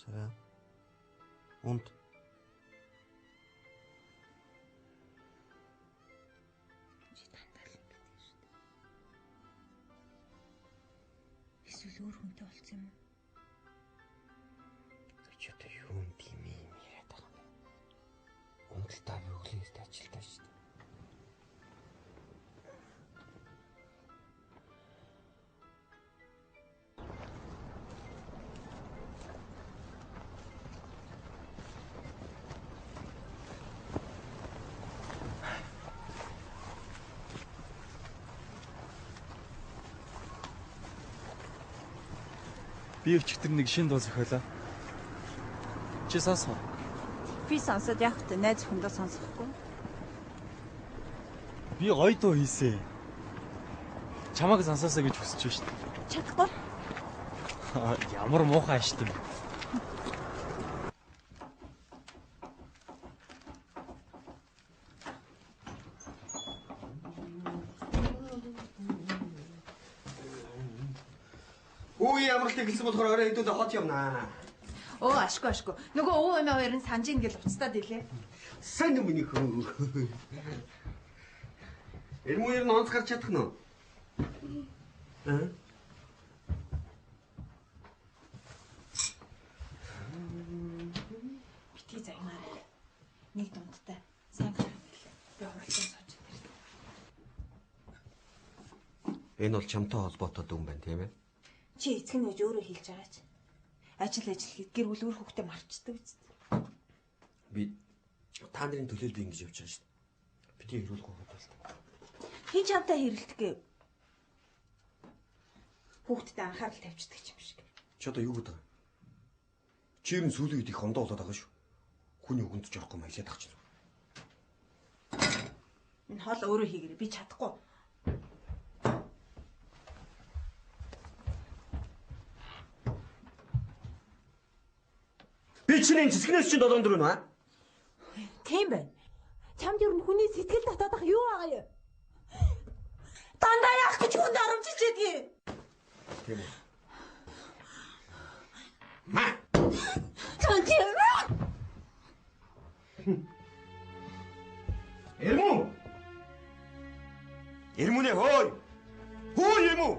[SPEAKER 1] Сараа. Унт.
[SPEAKER 7] Эсвэл өөр хүнтэй болцсон юм уу?
[SPEAKER 1] Чи одоо юу юм тийм юм яриад байгаа юм бэ? Унталтаа бүглээс ажилтаа шүү дээ.
[SPEAKER 10] Би өчигдөр нэг шин дуу зохиолоо. Чи сонсоо.
[SPEAKER 7] Би сонсоод явахт найз хүндээ сонсохгүй.
[SPEAKER 10] Би гоё дуу хийсэн. Чамайг сонсоосоо гэж хүсэж байна шүү дээ.
[SPEAKER 7] Чадахгүй.
[SPEAKER 10] Ямар муухай ааштай юм.
[SPEAKER 1] Үгүй ямарлыг хэлсэн болохоор орой хэдүүлээ хот явнаа.
[SPEAKER 7] Оо ашгүй. Нөгөө өвөө эмээ хоёр нь санжин гэл уцтаад илээ.
[SPEAKER 1] Сайн юм миний хөө. Эрмүүр нь онц гарч чадах нь уу?
[SPEAKER 7] Бити загнаа.
[SPEAKER 1] Энэ бол чамтай холбоотой дүн байна, тийм ээ?
[SPEAKER 7] Чи эцэг нь гэж өөрөө хэлж байгаа ч. Ажил хийд гэр бүл өөр хүүхдээ марчдаг биз.
[SPEAKER 1] Би та нарын төлөө би ингэж явж байгаа шүү дээ. Бити хэрүүлэх хот бол.
[SPEAKER 7] Хин чамтай хэрэлдэх гээ. Хүүхдэд анхаарал тавьчихдаг юм шиг.
[SPEAKER 1] Чи одоо юу гэдэг вэ? Чи ер нь сүүлийн үед их ондоо болоод байгаа шүү. Хүний үгэнд ч орохгүй маялаад байгаа ч юм.
[SPEAKER 7] Энэ хоол өөрөө хийгэрээ би чадахгүй.
[SPEAKER 1] Би чиний зэскнээс чинь 7-4 нэ?
[SPEAKER 7] Тийм байна. Чамд ер нь хүний сэтгэл татаад ах юу байгаа юу? Дандаа яах гэж хүнд оромжиж ядгийг.
[SPEAKER 1] Тийм үү.
[SPEAKER 7] Ма. Чанчи.
[SPEAKER 1] Эрмүү. Эрмүнэ хөөй. Хөөй эрмүү.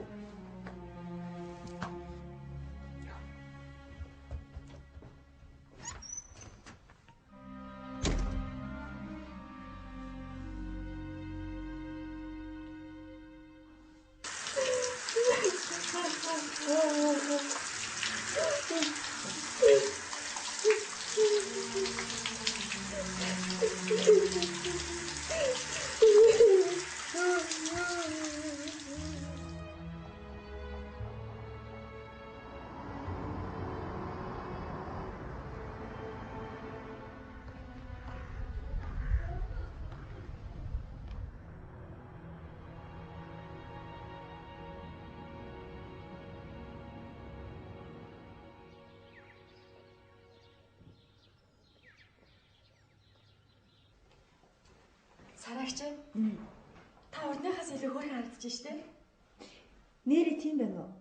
[SPEAKER 14] Сарагч. Та урдныхаас илүү хөөрхөн харагдаж штэ.
[SPEAKER 7] Нэрээ тийм байна уу?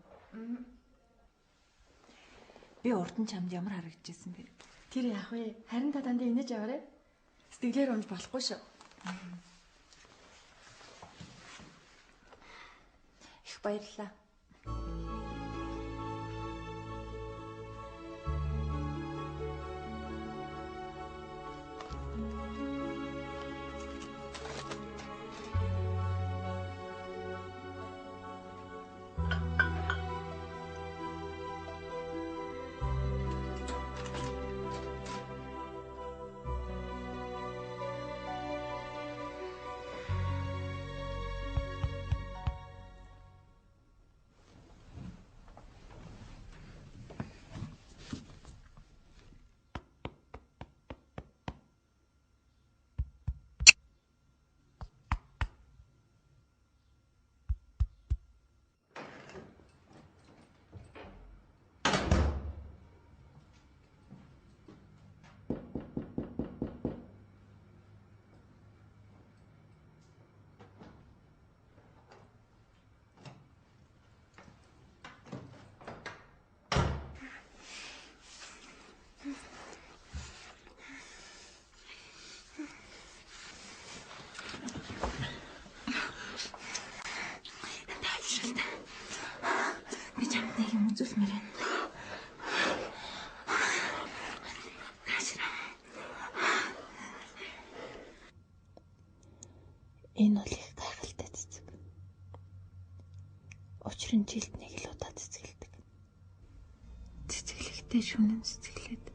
[SPEAKER 14] Би урд нь чамд ямар харагдажсэн бэ? Тэр яах вэ? Харин та дандаа инээж яваарэ. Сэтгэлээр унж болохгүй шүү.
[SPEAKER 7] Их баярлалаа. Би чамд нэг юм үзүүлмээр байна. Энэ бол их гайхалтай цэцэг. Учир нь жилд нэг л удаа цэцгэлдэг. Цэцгэлэгтэй шүнэн цэцгэлээд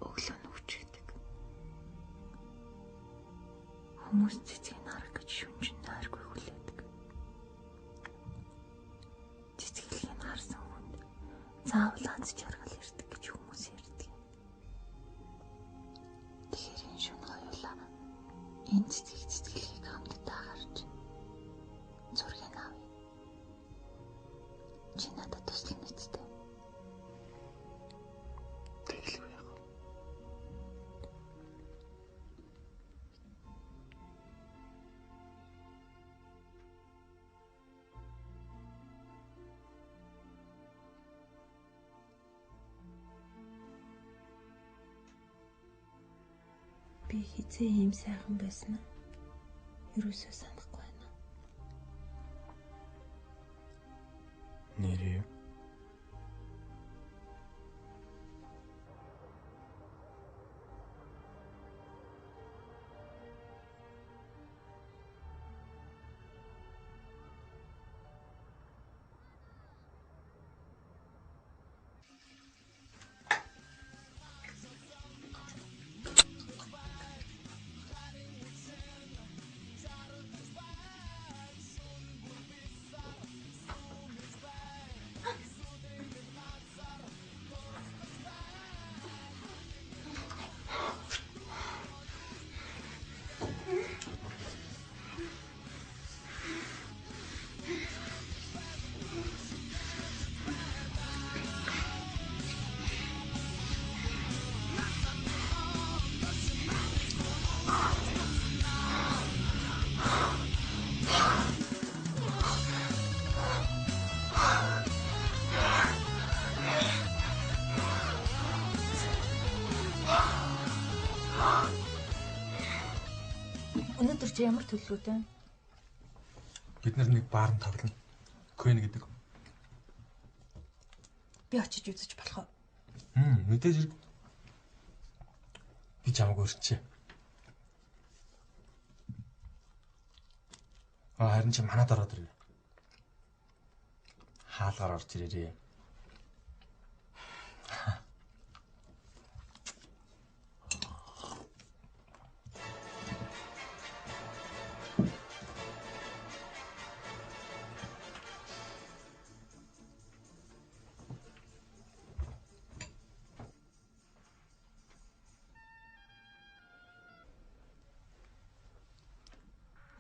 [SPEAKER 7] өглөө нь үчигдэг. Хүмүүс цэцгийг харах гэж шүнжин найргүй хүлээдэг. Цэцгэлийг харсан хүнд заавал аз жаргал ирдэг гэж хүмүүс ярьдаг. Тэгэхээр энэ шүн хоёулаа энэ цэцгэлийг хамтдаа гарч зургийг авъя. Чи надад туслах нэсттэй. Тэглэв яах вэ? Би хизээ ийм сайхан байсан аа. Юусоо санахгүй байна.
[SPEAKER 10] Нэрээ.
[SPEAKER 14] чи ямар төлөвлөгөөтэй?
[SPEAKER 10] Бид нар нэг баарнд тоглоно. Queen гэдэг.
[SPEAKER 14] Би очиж үзэж болох уу?
[SPEAKER 10] Мэдээж хэрэг. Би чамайг өрчээ. Харин чи манад ороод ирээ. Хаалгаар орж ирээрээ.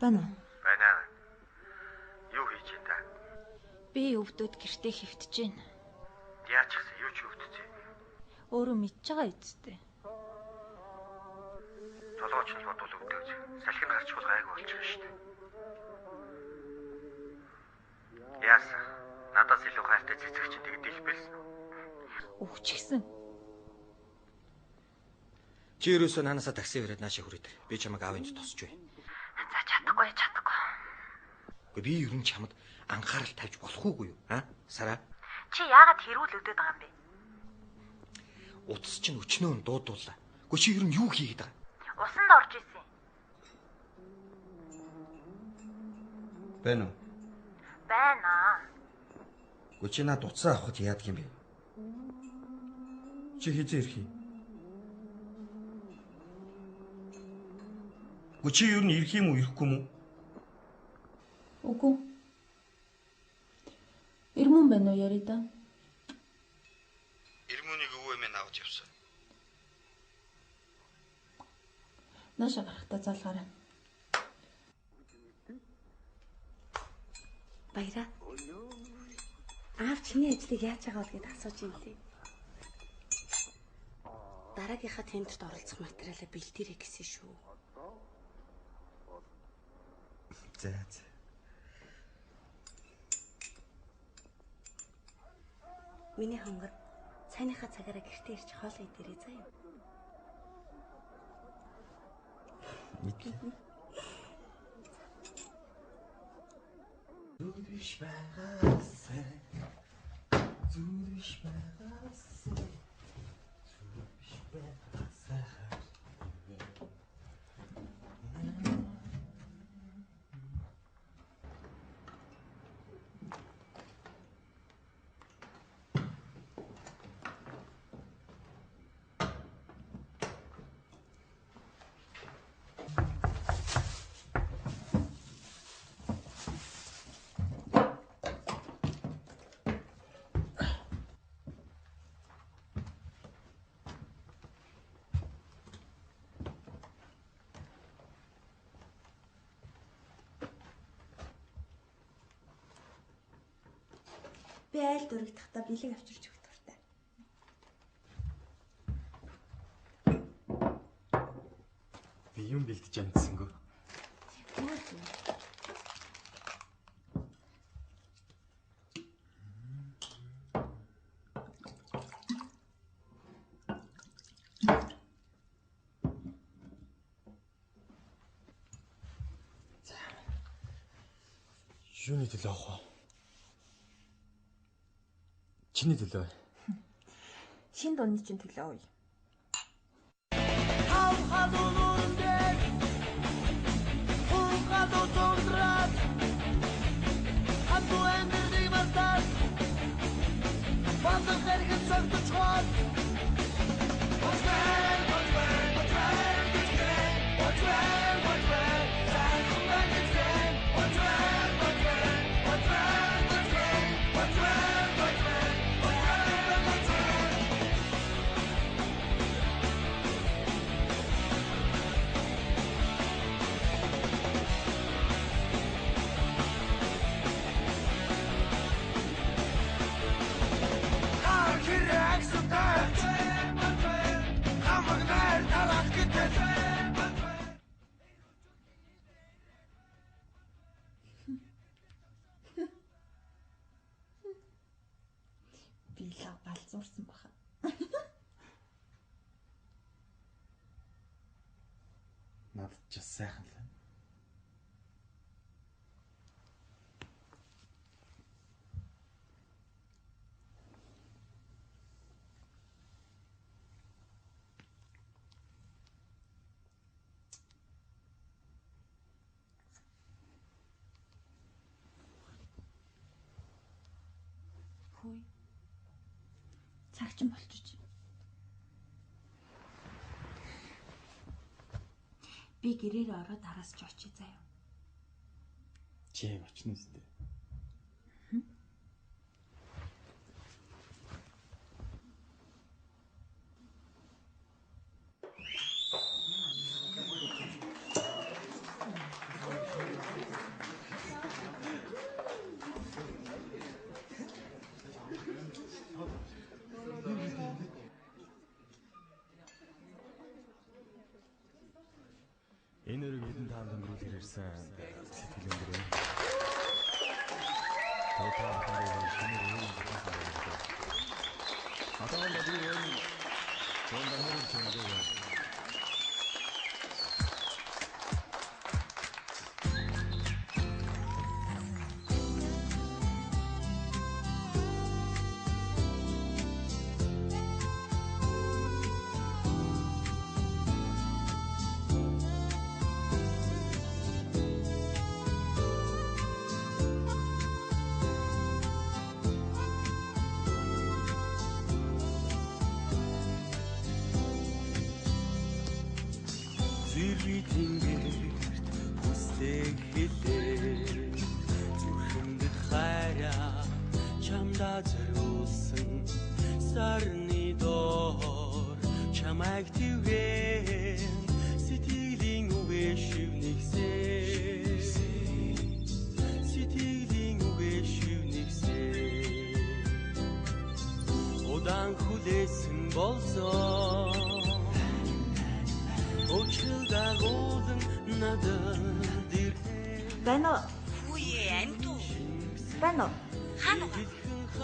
[SPEAKER 14] Байна.
[SPEAKER 15] Байна. Юу хийж энэ та?
[SPEAKER 14] Би өвдөд гэртээ хөвтөж байна.
[SPEAKER 15] Яаж гисэн юу ч өвдөцөө.
[SPEAKER 14] Өөрөө мэдж байгаа эцтэй.
[SPEAKER 15] Толгойч нь бодвол өвдөж. Салхин гарч бол гайгүй болчихно шүү дээ. Яас. Надаас илүү хайртай цэцэг чинь тэгэд дэлбэлсэн үү?
[SPEAKER 14] Өвчгсөн.
[SPEAKER 1] Чи ерөөсөө наанасаа такси ирээд наашаа хүрээд. Би чамайг аавынд тосч бай.
[SPEAKER 14] За чадахгүй.
[SPEAKER 1] Гэхдээ би ер нь чамд анхаарал тавьж болох уугүй юу? Сара?
[SPEAKER 14] Чи яагаад хэрүүл өдөд байгаа юм бэ?
[SPEAKER 1] Утас чинь өчнөө дуудууллаа. Гэхдээ чи ер нь юу хийгээд байгаа?
[SPEAKER 14] Усанд орж исэн.
[SPEAKER 1] Байна уу?
[SPEAKER 14] Байна.
[SPEAKER 1] Гэхдээ чи над утсаа авахд яадаг юм бэ? Чи хизээ ирэх юм? Чи юу н ирэх юм уу, ирэхгүй юм уу?
[SPEAKER 14] Үгүй. Ирмэн байна уу яриа да?
[SPEAKER 15] Ирмүнийг өвөө минь авч явсан.
[SPEAKER 14] Нааша гарахтаа залгаарай.
[SPEAKER 3] Баяраа. Аав чиний ажлыг яаж байгаа вэ гэдээ асууж юм лээ. Дараагийнхаа тендерт оролцох материалаа бэлдээрэй гэсэн шүү.
[SPEAKER 1] За.
[SPEAKER 3] Миний хонгор цайныхаа цагаараа гэртээ ирж хоол идэрэй заа юу.
[SPEAKER 1] Мэдлээ.
[SPEAKER 11] Зүрвиш байгаасай. Зүрвиш байгаасай. Зүрвиш байгаасай.
[SPEAKER 4] Би айл дөрөгдөхдөө бэлэг авчирч өгөх дуртай.
[SPEAKER 10] Би юм бэлдэж амтсангүй. Юуны төлөө авах вэ? Чиний төлөө.
[SPEAKER 14] Шин дууны чинь төлөө ууя. Би лав галзуурсан баха.
[SPEAKER 10] Надад ч сайхан л.
[SPEAKER 14] үе. Цагчин болчих. Би гэрээр ороод араас ч очие заяа.
[SPEAKER 10] Чи очно үстэй. Энэ өрөг хэдэн таанд өнгөрүүлэр ирсэн сэтгэл өнгөрөө. Тотаа хандаа шинээр өрөг ирсэн. Атаа мэдээ юм. Сонда мөр чимдээ.
[SPEAKER 4] Байна уу?
[SPEAKER 6] Үе амт уу?
[SPEAKER 4] Байна уу?
[SPEAKER 6] Хаана вэ?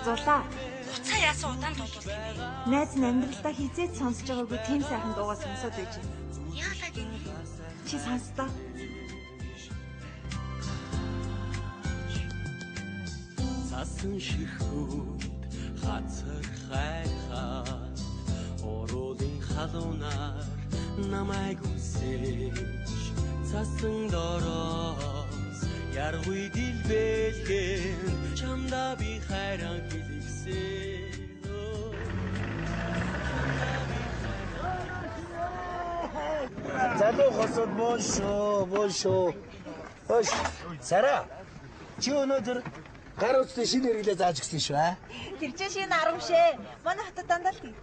[SPEAKER 4] Зулаа.
[SPEAKER 6] Буцаа яасан удаан дуудвал юм бэ?
[SPEAKER 4] Найз нь амьдралдаа хизээд сонсож байгаагүй тийм сайхан дуугаа сонсоод байж байна.
[SPEAKER 6] Яалаа гинэ?
[SPEAKER 4] Чи сонстоо.
[SPEAKER 16] Цасан ширхүүд хацар хайхаад оролын халуунаар намайг үсэж цасан дороос яргүй дилбэлгэн чамда би хайран хэлсэн.
[SPEAKER 9] Залуу хосод боошоо. Хош. Сара. Чи өнөөдөр гар утсны шинэ хэрэглээ зааж гисэн шүү аа.
[SPEAKER 7] Тэр чинь шинэ арга шээ. Манай хотод дандаа л тийм.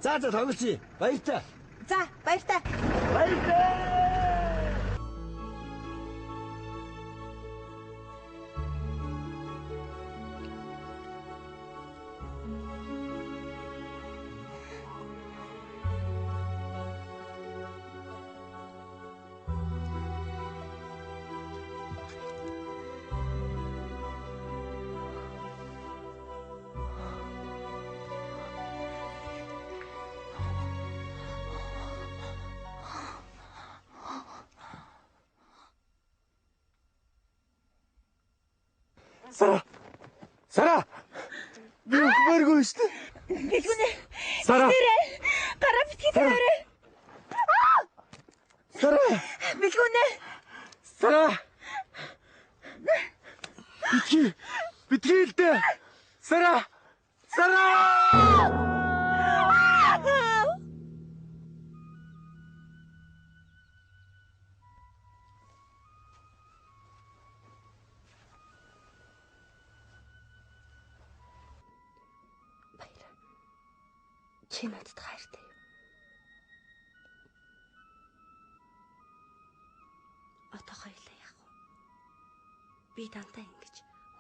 [SPEAKER 9] За тоглоцъё. Баяртай.
[SPEAKER 7] За, баяртай.
[SPEAKER 9] Баяртай. Сара. Би ухмааргүй шүү дээ.
[SPEAKER 7] Бэлгүнэ.
[SPEAKER 9] Сара.
[SPEAKER 7] Гараа битгий таваарай.
[SPEAKER 9] Сара.
[SPEAKER 7] Бэлгүнэ.
[SPEAKER 9] Сара. Битгий л дээ. Сара.
[SPEAKER 3] Чи надад хайртай юу? Одоо хоёлаа яах вэ? Би дандаа ингэж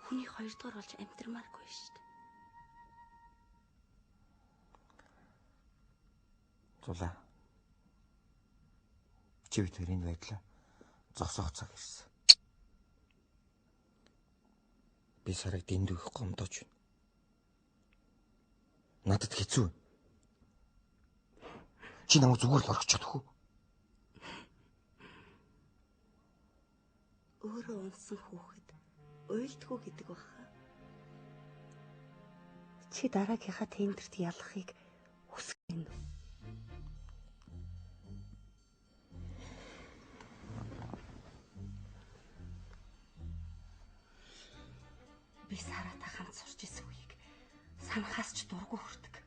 [SPEAKER 3] хүний хоёрдугаар болж амьдрмааргүй шүү дээ.
[SPEAKER 1] Зулаа. Чи бид хоёрын байдлаа зогсоох цаг ирсэн. Би сарыг дэндүү их гомдооч байна. Надад хэцүү. Чи намайг зүгээр л орхиж чадах уу?
[SPEAKER 3] Өөрөө унсан хүүхэд уйлдгүй гэдэг баха. Чи дараагийнхаа тендерт ялахыг хүсэх юм уу? Би Саратай ганц танахаас ч дургу хүрдэг.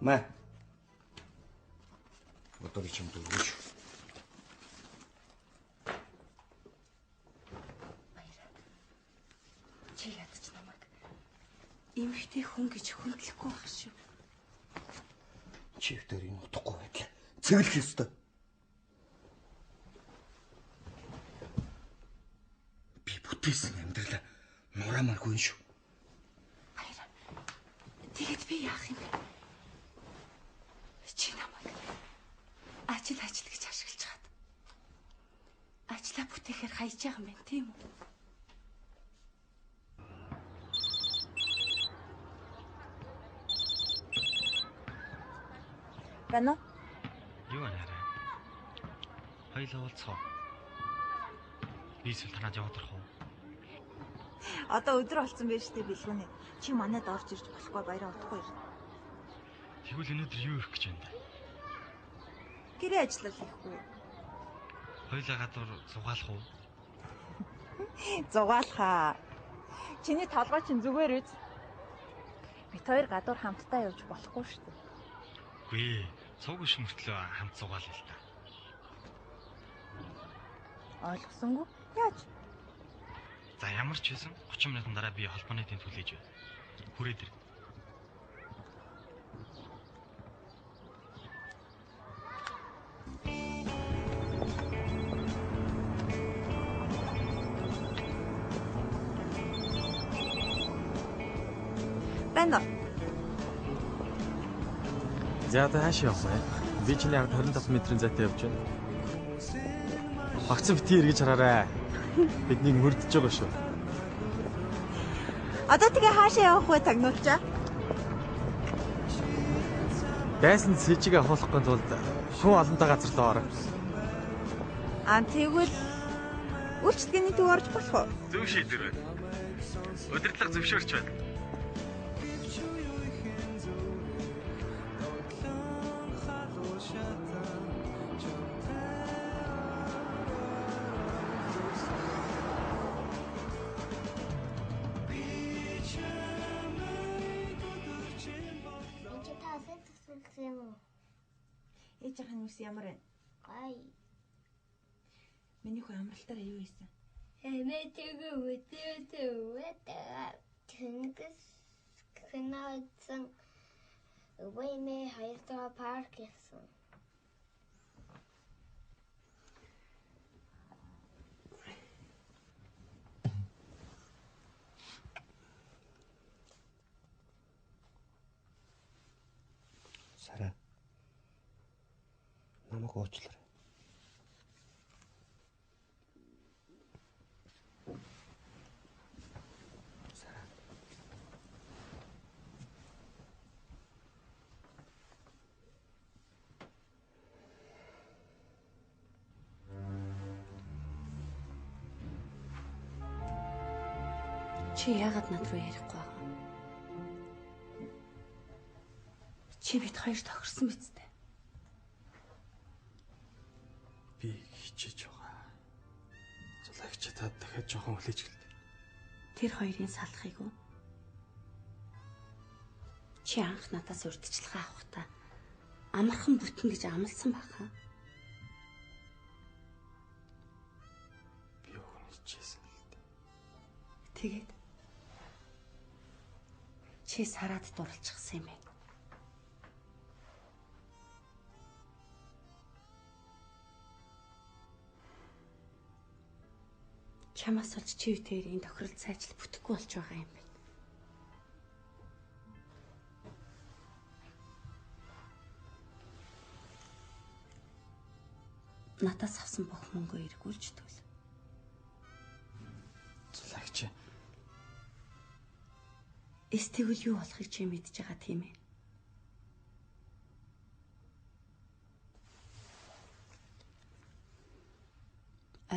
[SPEAKER 1] Мэ. Одоо би чамд өгөөч.
[SPEAKER 3] Чи ядч намайг эмэгтэй хүн гэж хөндлөхгүй байх шүү.
[SPEAKER 1] Чи өвдөр энэ утгагүй байдлаа цэглэх ёстой. Би бүтээсэн амьдралаа нураамааргүй шүү.
[SPEAKER 3] Тэгээд би яах юм бэ? Чи намайг ажил гэж ашиглаж хаад. Ажлаа бүтээхээр хайж байгаа юм байна, тийм үү?
[SPEAKER 8] Байна уу?
[SPEAKER 15] Юу нэрэ? Хоёлоо уулзах уу? Би эсвэл танаа явах уу?
[SPEAKER 8] Одоо өдөр болсон байж тээ билгүүнэ. Чи манайд орж ирж болохгүй баяраа утахгүй ирнэ.
[SPEAKER 15] Тэгвэл өнөөдөр юу ирэх гэж байна?
[SPEAKER 8] Гэрээ ажиллал хийхгүй.
[SPEAKER 15] Хоёлаа гадуур зугаалах уу?
[SPEAKER 8] Зугаалхаа. Чиний толгой чинь зүгээр үз. Бид хоёр гадуур хамтдаа явж болохгүй шүү дээ.
[SPEAKER 15] Үгүй, цуг иш мөртлөө хамт зугаалъя л та.
[SPEAKER 8] Ойлгосонгүй. Яаж?
[SPEAKER 15] За ямар ч байсан 30 минутын дараа би холбооны тэнд хүлээж байна. Хүрээд ир.
[SPEAKER 8] Байна.
[SPEAKER 10] За та хааш явах вэ? Би чинь яг 25 метрийн зайтай явж байна. Багцсан битгий эргэж хараарай. Бидний мөрдөж байгаа шүү.
[SPEAKER 8] Одоо тэгээ хаашаа явах вэ тагнуулчаа?
[SPEAKER 10] Дайсан сэжиг авахлахгүй тулд хүн олонтой газар руу ороо.
[SPEAKER 8] Тэгвэл үйлчлэгээний төв орж болох уу?
[SPEAKER 15] Зөв шийдвэр байна. Удирдлага зөвшөөрч байна.
[SPEAKER 8] Ээжийн нүс ямар вэ?
[SPEAKER 5] Гай.
[SPEAKER 8] Миний хөө амралтаараа юу хийсэн?
[SPEAKER 5] Эмээтэйгээ үдээтэй тэнгис хэнээсэн өвөмэй хоёртоо парк хийсэн.
[SPEAKER 1] Сара. Намайг уучлаарай. Сара.
[SPEAKER 3] Чи яагаад над руу ярихгүй байгаа юм? Чи бид хоёр тохирсон биз дээ.
[SPEAKER 10] Би хичээж байгаа. Зулагч та дахиад жоохон хүлээж гэлээ.
[SPEAKER 3] Тэр хоёрын салахыг уу? Чи анх надаас урьдчилгаа авахдаа амархан бүтэн гэж амласан баха.
[SPEAKER 10] Би өгөн хичээсэн л дээ.
[SPEAKER 3] Тэгээд чи Сараад дурлцчихсан юм байна. Чамаас олж чи үтээрийн тохирол цайжл бүтэхгүй болж байгаа юм байна. Надаас авсан бүх мөнгөө эргүүлж төөл.
[SPEAKER 10] Зулагч.
[SPEAKER 3] Эсвэл юу болохыг чи мэдж байгаа тийм ээ.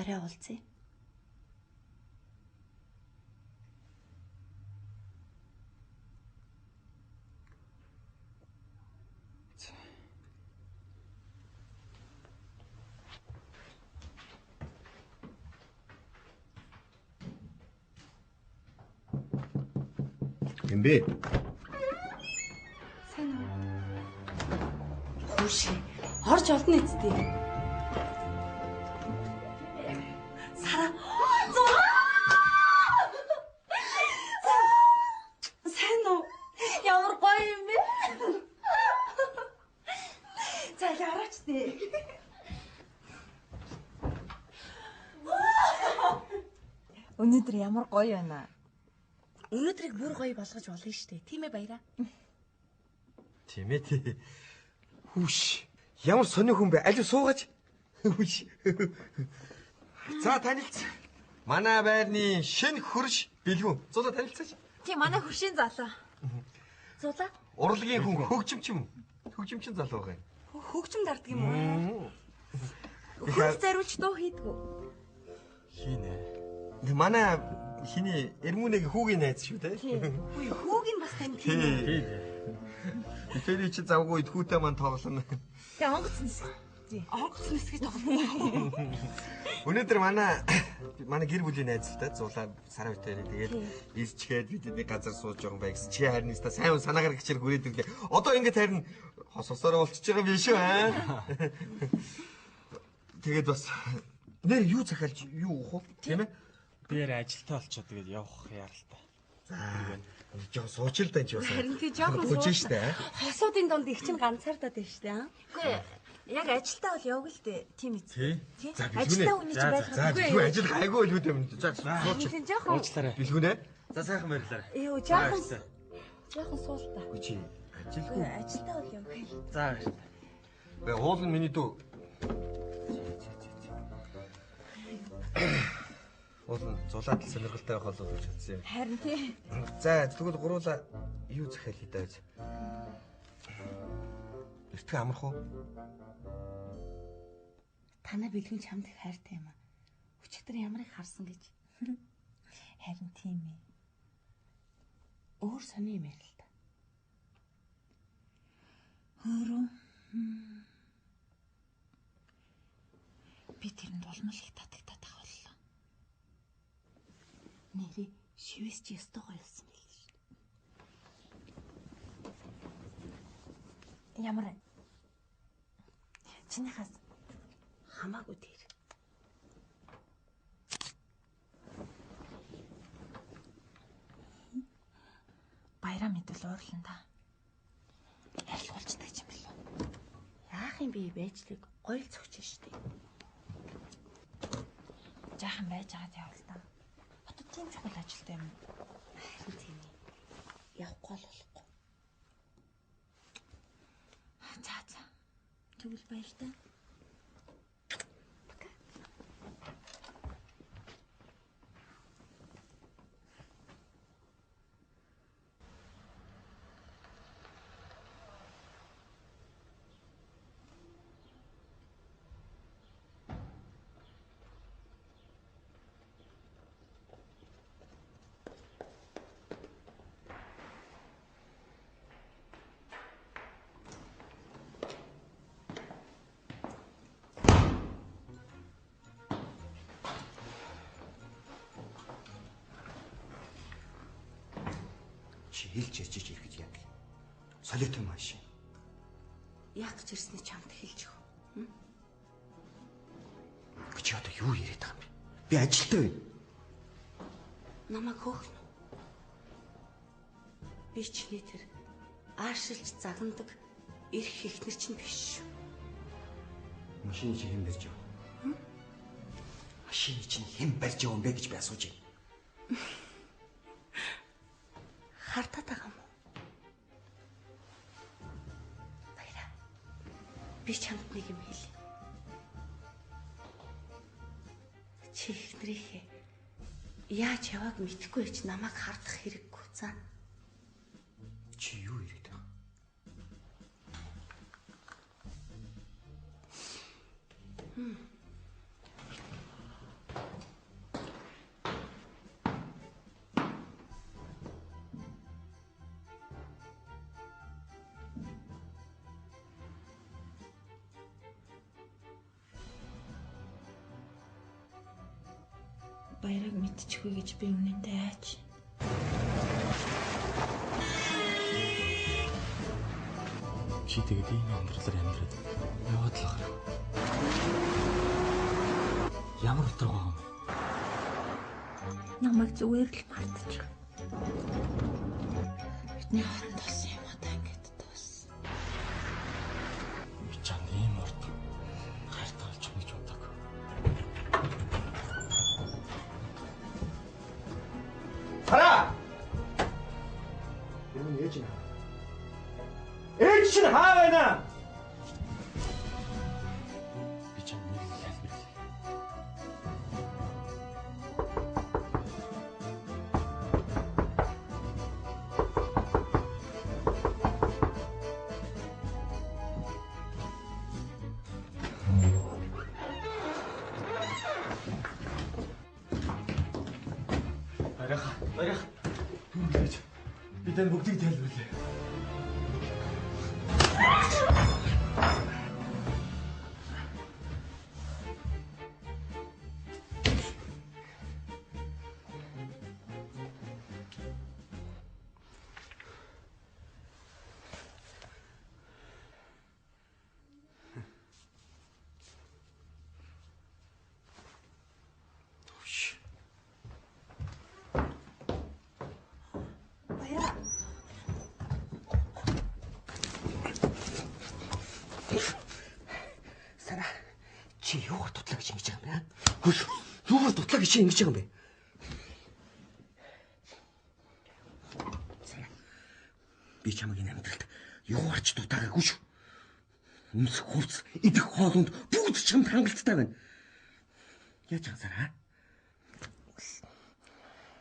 [SPEAKER 3] орой уулзъя.
[SPEAKER 1] Эмбэ.
[SPEAKER 3] Сайн уу? Хөөш. Орж олно эцтэй. Сара. Сайн уу? Ямар гоё юм бэ? За яраач дээ.
[SPEAKER 8] Өнөөдөр ямар гоё байна.
[SPEAKER 3] Өнөөдрийг бүр гоё болгож болно шүү дээ. Тийм ээ баяраа.
[SPEAKER 1] Тийм ээ тий. Хүүш. Ямар сони хүн бэ? Алив суугач. Хүүш. За танилцсан. Манай байрны шинэ хөрш бэлгүн. Зулаа танилцаач.
[SPEAKER 8] Тий манай хөршийн залуу.
[SPEAKER 3] Зулаа.
[SPEAKER 1] Урлагийн хүн хөгжимчин. Хөгжимчин залуу байгаа юм.
[SPEAKER 3] Хөгжим дарддаг юм уу? Хөрш зариулж дуу хийдгүү.
[SPEAKER 1] Хийнэ. Манай хиний Эрмүнэгийн хүүгийн найз шүү дээ.
[SPEAKER 3] Үгүй хүүг нь бас танд
[SPEAKER 1] тий. Тэр чи завгүй идхүүтэй маань тоглоно.
[SPEAKER 8] Тэ онгоц нисэх.
[SPEAKER 3] Онгоц нисэх тоглоно.
[SPEAKER 1] Өнөөдөр манай гэр бүлийн найзтай зулаа сарав дээр тэгээд ирчгээд бид нэг газар сууж байгаа юм байгс. Чи харин өста сайн санаагаар гिचэр хүрээд ирлээ. Одоо ингэж харин хососоор болчихж байгаа юм биш үү аа? Тэгээд бас нэр юу захиалж юу уах вэ? Тийм ээ?
[SPEAKER 15] Бээр ажилтаа олчоо тэгээд явах яралтай.
[SPEAKER 1] За жоо суучил даа чи бас.
[SPEAKER 3] Харин тий жоохон
[SPEAKER 1] сууж штэ.
[SPEAKER 3] Хосуудын донд их чинь ганцаардаад байна штэ аа.
[SPEAKER 8] Үгүй яг ажилтаа бол яваг л дээ. Тийм үү?
[SPEAKER 1] Тий.
[SPEAKER 8] За ажилтаа хүний чи байх.
[SPEAKER 1] За бэлгүү ажил гайгүй л үү юм. За суучил.
[SPEAKER 15] Уучлаарай.
[SPEAKER 1] Бэлгүүнэ.
[SPEAKER 15] За сайхан баярлалаа.
[SPEAKER 3] Юу жоохон суул та.
[SPEAKER 1] Үгүй чи ажилгүй.
[SPEAKER 3] Ажилтаа бол явах.
[SPEAKER 15] За баярлалаа.
[SPEAKER 1] Бэ хоол нь миний дүү. Уулын зулаад сонирхолтой байх болов уу гэж бодсон юм.
[SPEAKER 8] Харин тий.
[SPEAKER 1] За тэгвэл гуруула юу захиалъя даа. Эртгэ амарх уу?
[SPEAKER 3] Танай бэлгүн чамд их хайртай юм аа. Өчигдөр ямар их харсан гэж.
[SPEAKER 8] Харин тийм ээ.
[SPEAKER 3] Өөр сони юм ярил л та.
[SPEAKER 8] Өөрөө би тэрэнд улмал их татагтаад байгаа боллоо.
[SPEAKER 3] Нэрээ шивээс чи ястаа гоё болсон байл шүү дээ.
[SPEAKER 8] Ямар чинийхээс
[SPEAKER 3] хамаагүй дээр.
[SPEAKER 8] Баяраа мэдвэл уурлан та.
[SPEAKER 3] Арилгуулчтай юм билүү? Яах юм бэ байжлыг гоё л цогч штэ.
[SPEAKER 8] Жаахан байж байгаад явал та. Хотод тийм чухал ажилтай юм.
[SPEAKER 3] Харин тийм ээ. Явахгүй л болохгүй.
[SPEAKER 8] За.
[SPEAKER 3] Тэгвэл баяртай.
[SPEAKER 1] Хэлж яжиж ирэхэд яг солиотой маш.
[SPEAKER 3] Яг гэж ирсний чамд хэлж өгөө.
[SPEAKER 1] Чи одоо юу яриад байгаа юм бэ? Би ажилтай байна.
[SPEAKER 3] Намайг хөөхнө. Би чиний тэр аашилж загнадаг эрх ихнэр чинь биш шүү.
[SPEAKER 1] Машины чи хэн барьж яв? Машины чинь хэн барьж яв юм бэ гэж би асууж байна.
[SPEAKER 3] Хартаад байгаа юм уу? Баяраа. Би чамд нэг юм хэлье. Чи ихнэрийнхээ яаж явааг мэдэхгүй ч намайг хардах хэрэггүй за.
[SPEAKER 1] Чи юу яриад байгаа?
[SPEAKER 7] Баярыг мэдчихвэ гэж би үнэндээ айж.
[SPEAKER 15] Чи тэгээд ийм амьдралаар амьдраад яваад л байгаа. Ямар утга байгаа юм бэ?
[SPEAKER 7] Намайг зүгээр л мартчих. Бидний хооронд болсон юм одоо ингэж дууссан.
[SPEAKER 15] Би чанд ийм урд хайртай болж байгаа гэж бодог.
[SPEAKER 1] Хараа! Юу нээж нэ? Ээж чинь хаа байна?
[SPEAKER 15] Би чанд нэг л хэлбэр.
[SPEAKER 1] Баярах. Юу гэж? Бид энэ бүгдийг тайлбарлая. Сара, чи юугаар дутлаа гэж ингэж байгаа юм бэ? Хөөс, юугаар дутлаа гэж чи ингэж байгаа юм бэ? Сара, би чамайг энэ амьдралд юугаар ч дутаагаагүй шүү. Өмсөх хувцс, идэх хоолунд бүгд чамд хангалттай байна. Яаж байгаа Сара?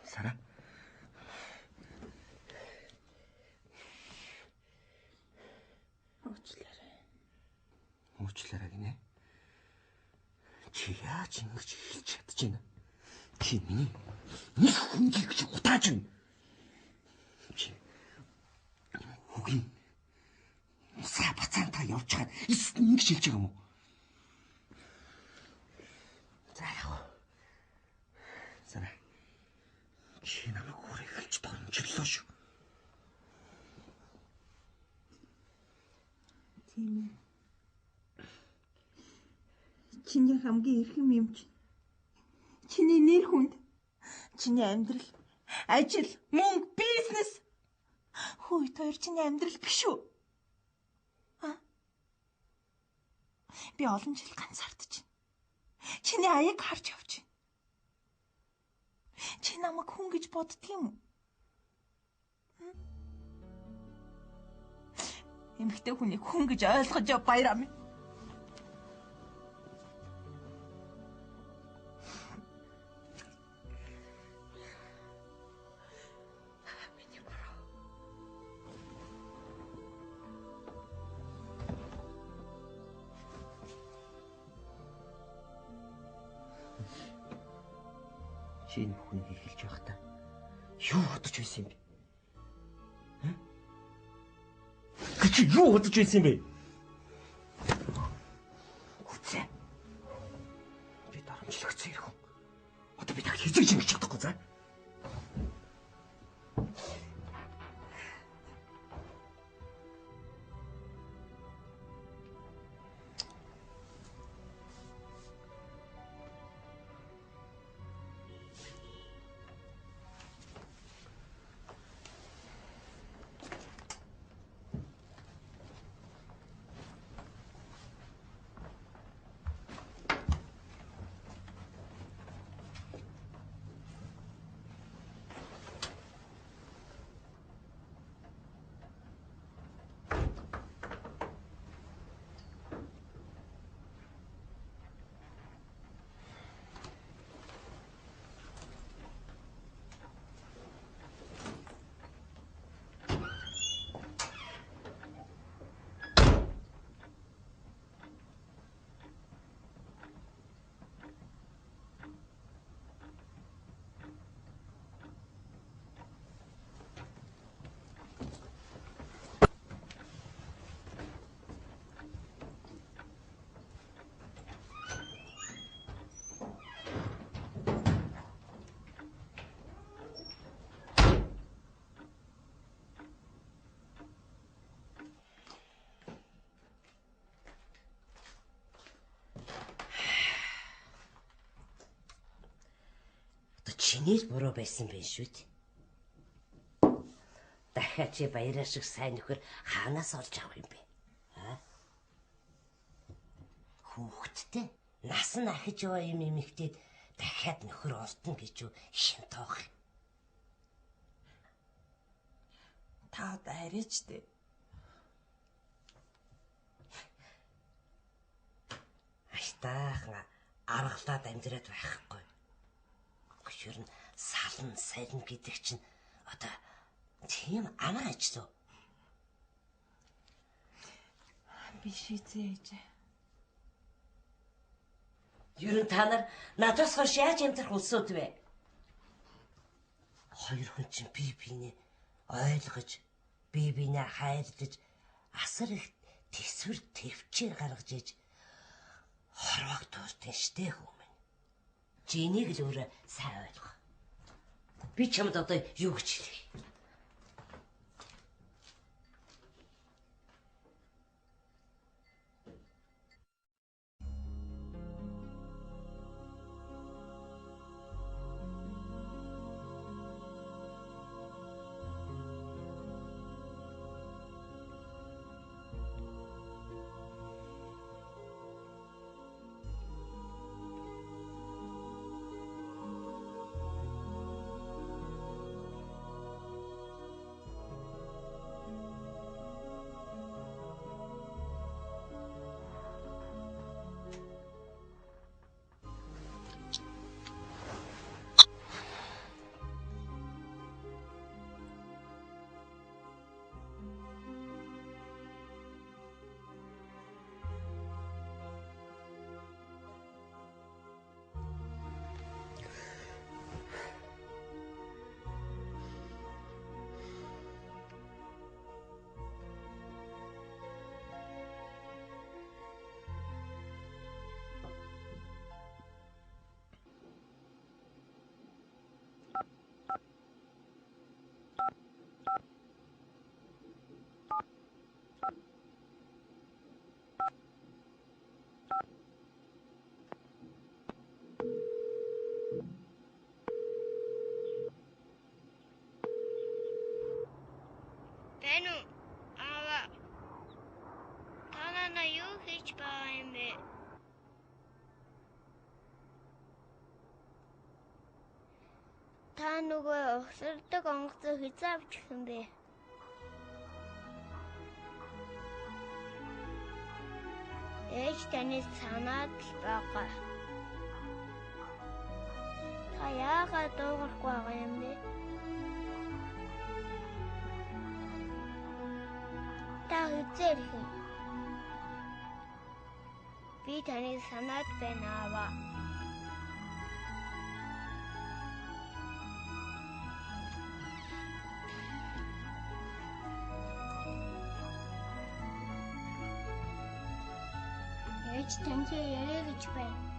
[SPEAKER 1] Сара? Уучлаарай гинэ. Чи яаж ингэж хэлж чадчихна? Чи миний нэг хүндлэг гэж утааж байна. Чи хөгийн саа бацаантаа явж хаад эсэст ингэж хэлж байгаа юм уу? За яах вэ? Сара. Чи намайг өөрөө хэлж боломжлоо шүү.
[SPEAKER 7] Тийм ээ. Чиний хамгийн эрхэм юм чинь. Чиний нэр хүнд, чиний амьдрал, ажил, мөнгө, бизнес. Хөөе тойр чиний амьдрал биш үү? Би олон жил ганцаардаж байна. Чиний аяг харж явж байна. Чи намайг хүн гэж боддгийм үү? Эмэгтэй хүнийг хүн гэж ойлгож яв Баяраа минь.
[SPEAKER 1] Чи энэ бүхнийг хэлж байхдаа юу бодож байсан юм бэ? Чи юу бодож байсан юм бэ? Үгүй. Би дарамжлагцсан ирэх юм. Одоо би таг хязгаарч ингэж чадахгүй за.
[SPEAKER 13] чиний л буруу байсан байх шүү дээ. Дахиад чи баяраа шиг сайн нөхөр хаанаас олж авах юм бэ? Хүүхдтэй нас нь ахиж яваа юм эмэгтэйд дахиад нөхөр олдно гэж юу хин тоох юм.
[SPEAKER 7] Та одоо арайч дээ.
[SPEAKER 13] Айтаахан аргалаад амьдраад байхгүй. Гүшэр нь сална сарна гэдэг чинь одоо тийм амар ажлаа.
[SPEAKER 7] Биш үзээж.
[SPEAKER 13] Юу та нар надаас хойш яаж амьдрах улсууд вэ? Хоёр хүн чинь бие биенээ ойлгож, бие биенээ хайрлаж, асар их төсвөр төвчээр гаргаж иж хорвоог тууртын штэ хүмүүс. Чи энийг л өөрөө сайн ойлгох. Би чамд одоо юу гэж хэлье?
[SPEAKER 5] Та нөгөө өгсөрдөг онгоцоо хязаа авчих юм бэ? Ээж таны санаад л байгаа. Та яагаад дуугарахгүй байгаа юм бэ? Та хязаа ирэх юм. Би таны санаад байна аваа. Ээж таньтай яриа гэж байна.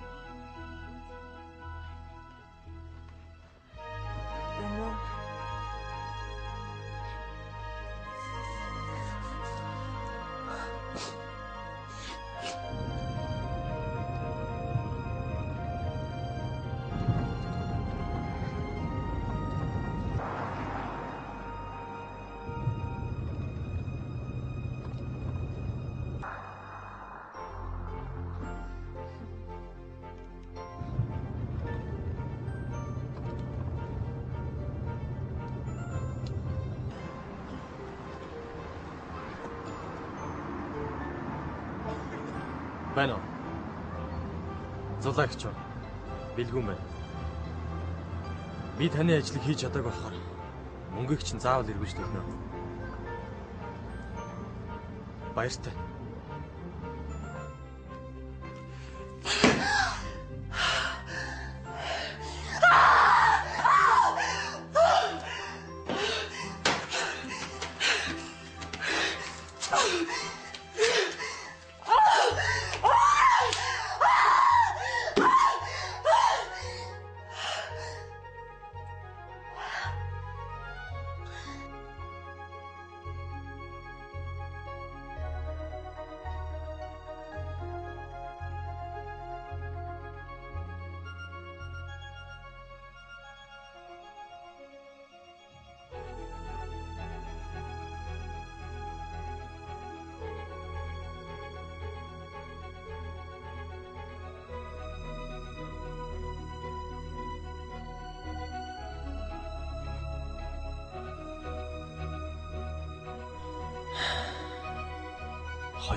[SPEAKER 15] Байна уу? Зулагч байна. Бэлгүүн байна. Би таны ажлыг хийж чадаагүй болохоор мөнгөийг чинь заавал эргүүлж өгнө. Баяртай.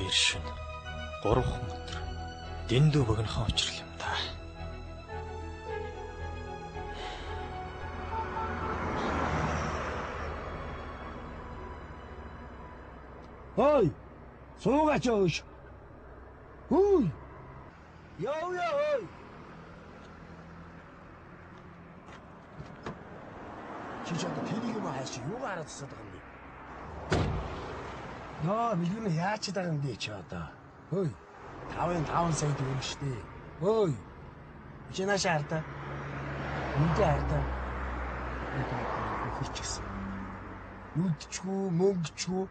[SPEAKER 15] 2 шөнө 3 өдөр дэндүү богинохон учрал юм да.
[SPEAKER 9] Ой! Суугаач өөш. Хүй! Яв. Чи ч одоо тэрийг юм хааш юу гараад тасаад байгаа юм бэ? Наа, мэлгүн яач байгаа юм бэ чи одоо? Хөөе. 5 сая төгрөг штэ. Хөөе. Чи нааш хартаа. Үнтэй хартаа. Хичсэн. Нүдчгүй, мөнгөчгүй.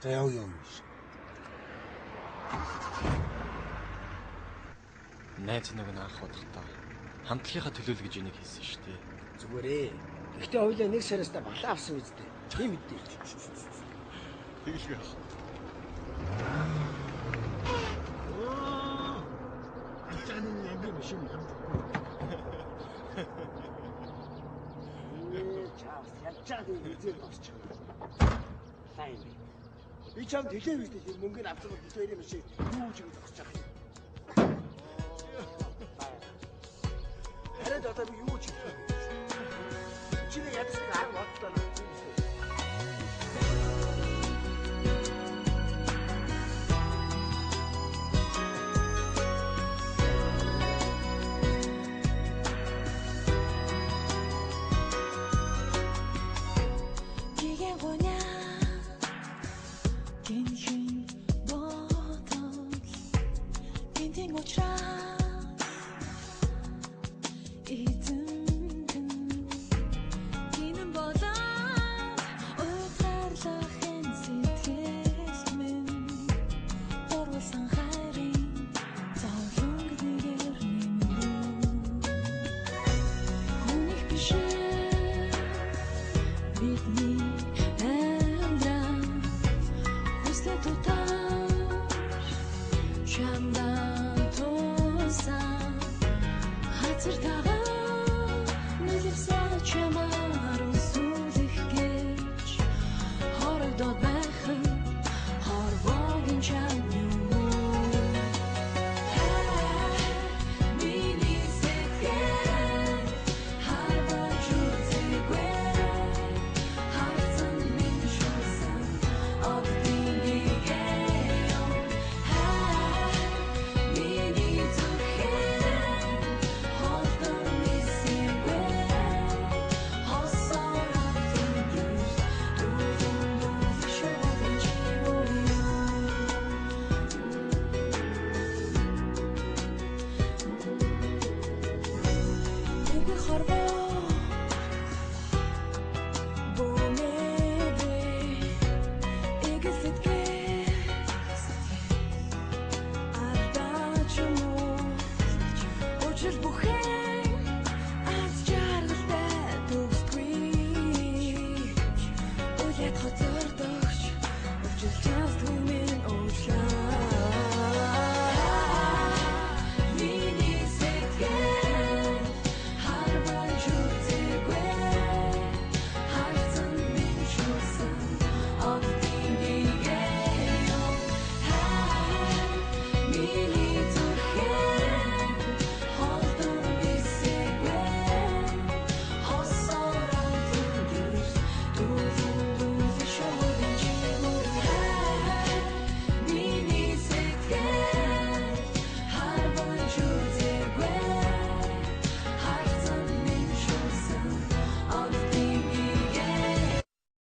[SPEAKER 9] Тэяв юм.
[SPEAKER 15] Найз нэг нь анх удахдаа хамтлагийнхаа төлөөлөл гэж энийг хийсэн шүү дээ.
[SPEAKER 9] Зүгээрээ. Гэхдээ хоёлаа 1 сараас та балаа авсан үстэй. Тийм үдээ.
[SPEAKER 15] Тэгэлгүй.
[SPEAKER 9] Ачааны яг юм шиг юм. Чаавс ячаад үзээд босч. Сайн. Би чам телевизтэй мөнгөний авсан бол бид хоёрын шиг юу ч юм зогсож байгаа юм. Харин одоо би юу ч юм. Чиний ядсан арга бодлоо нэ.
[SPEAKER 17] Бидний амьдрал хүслэ тутаа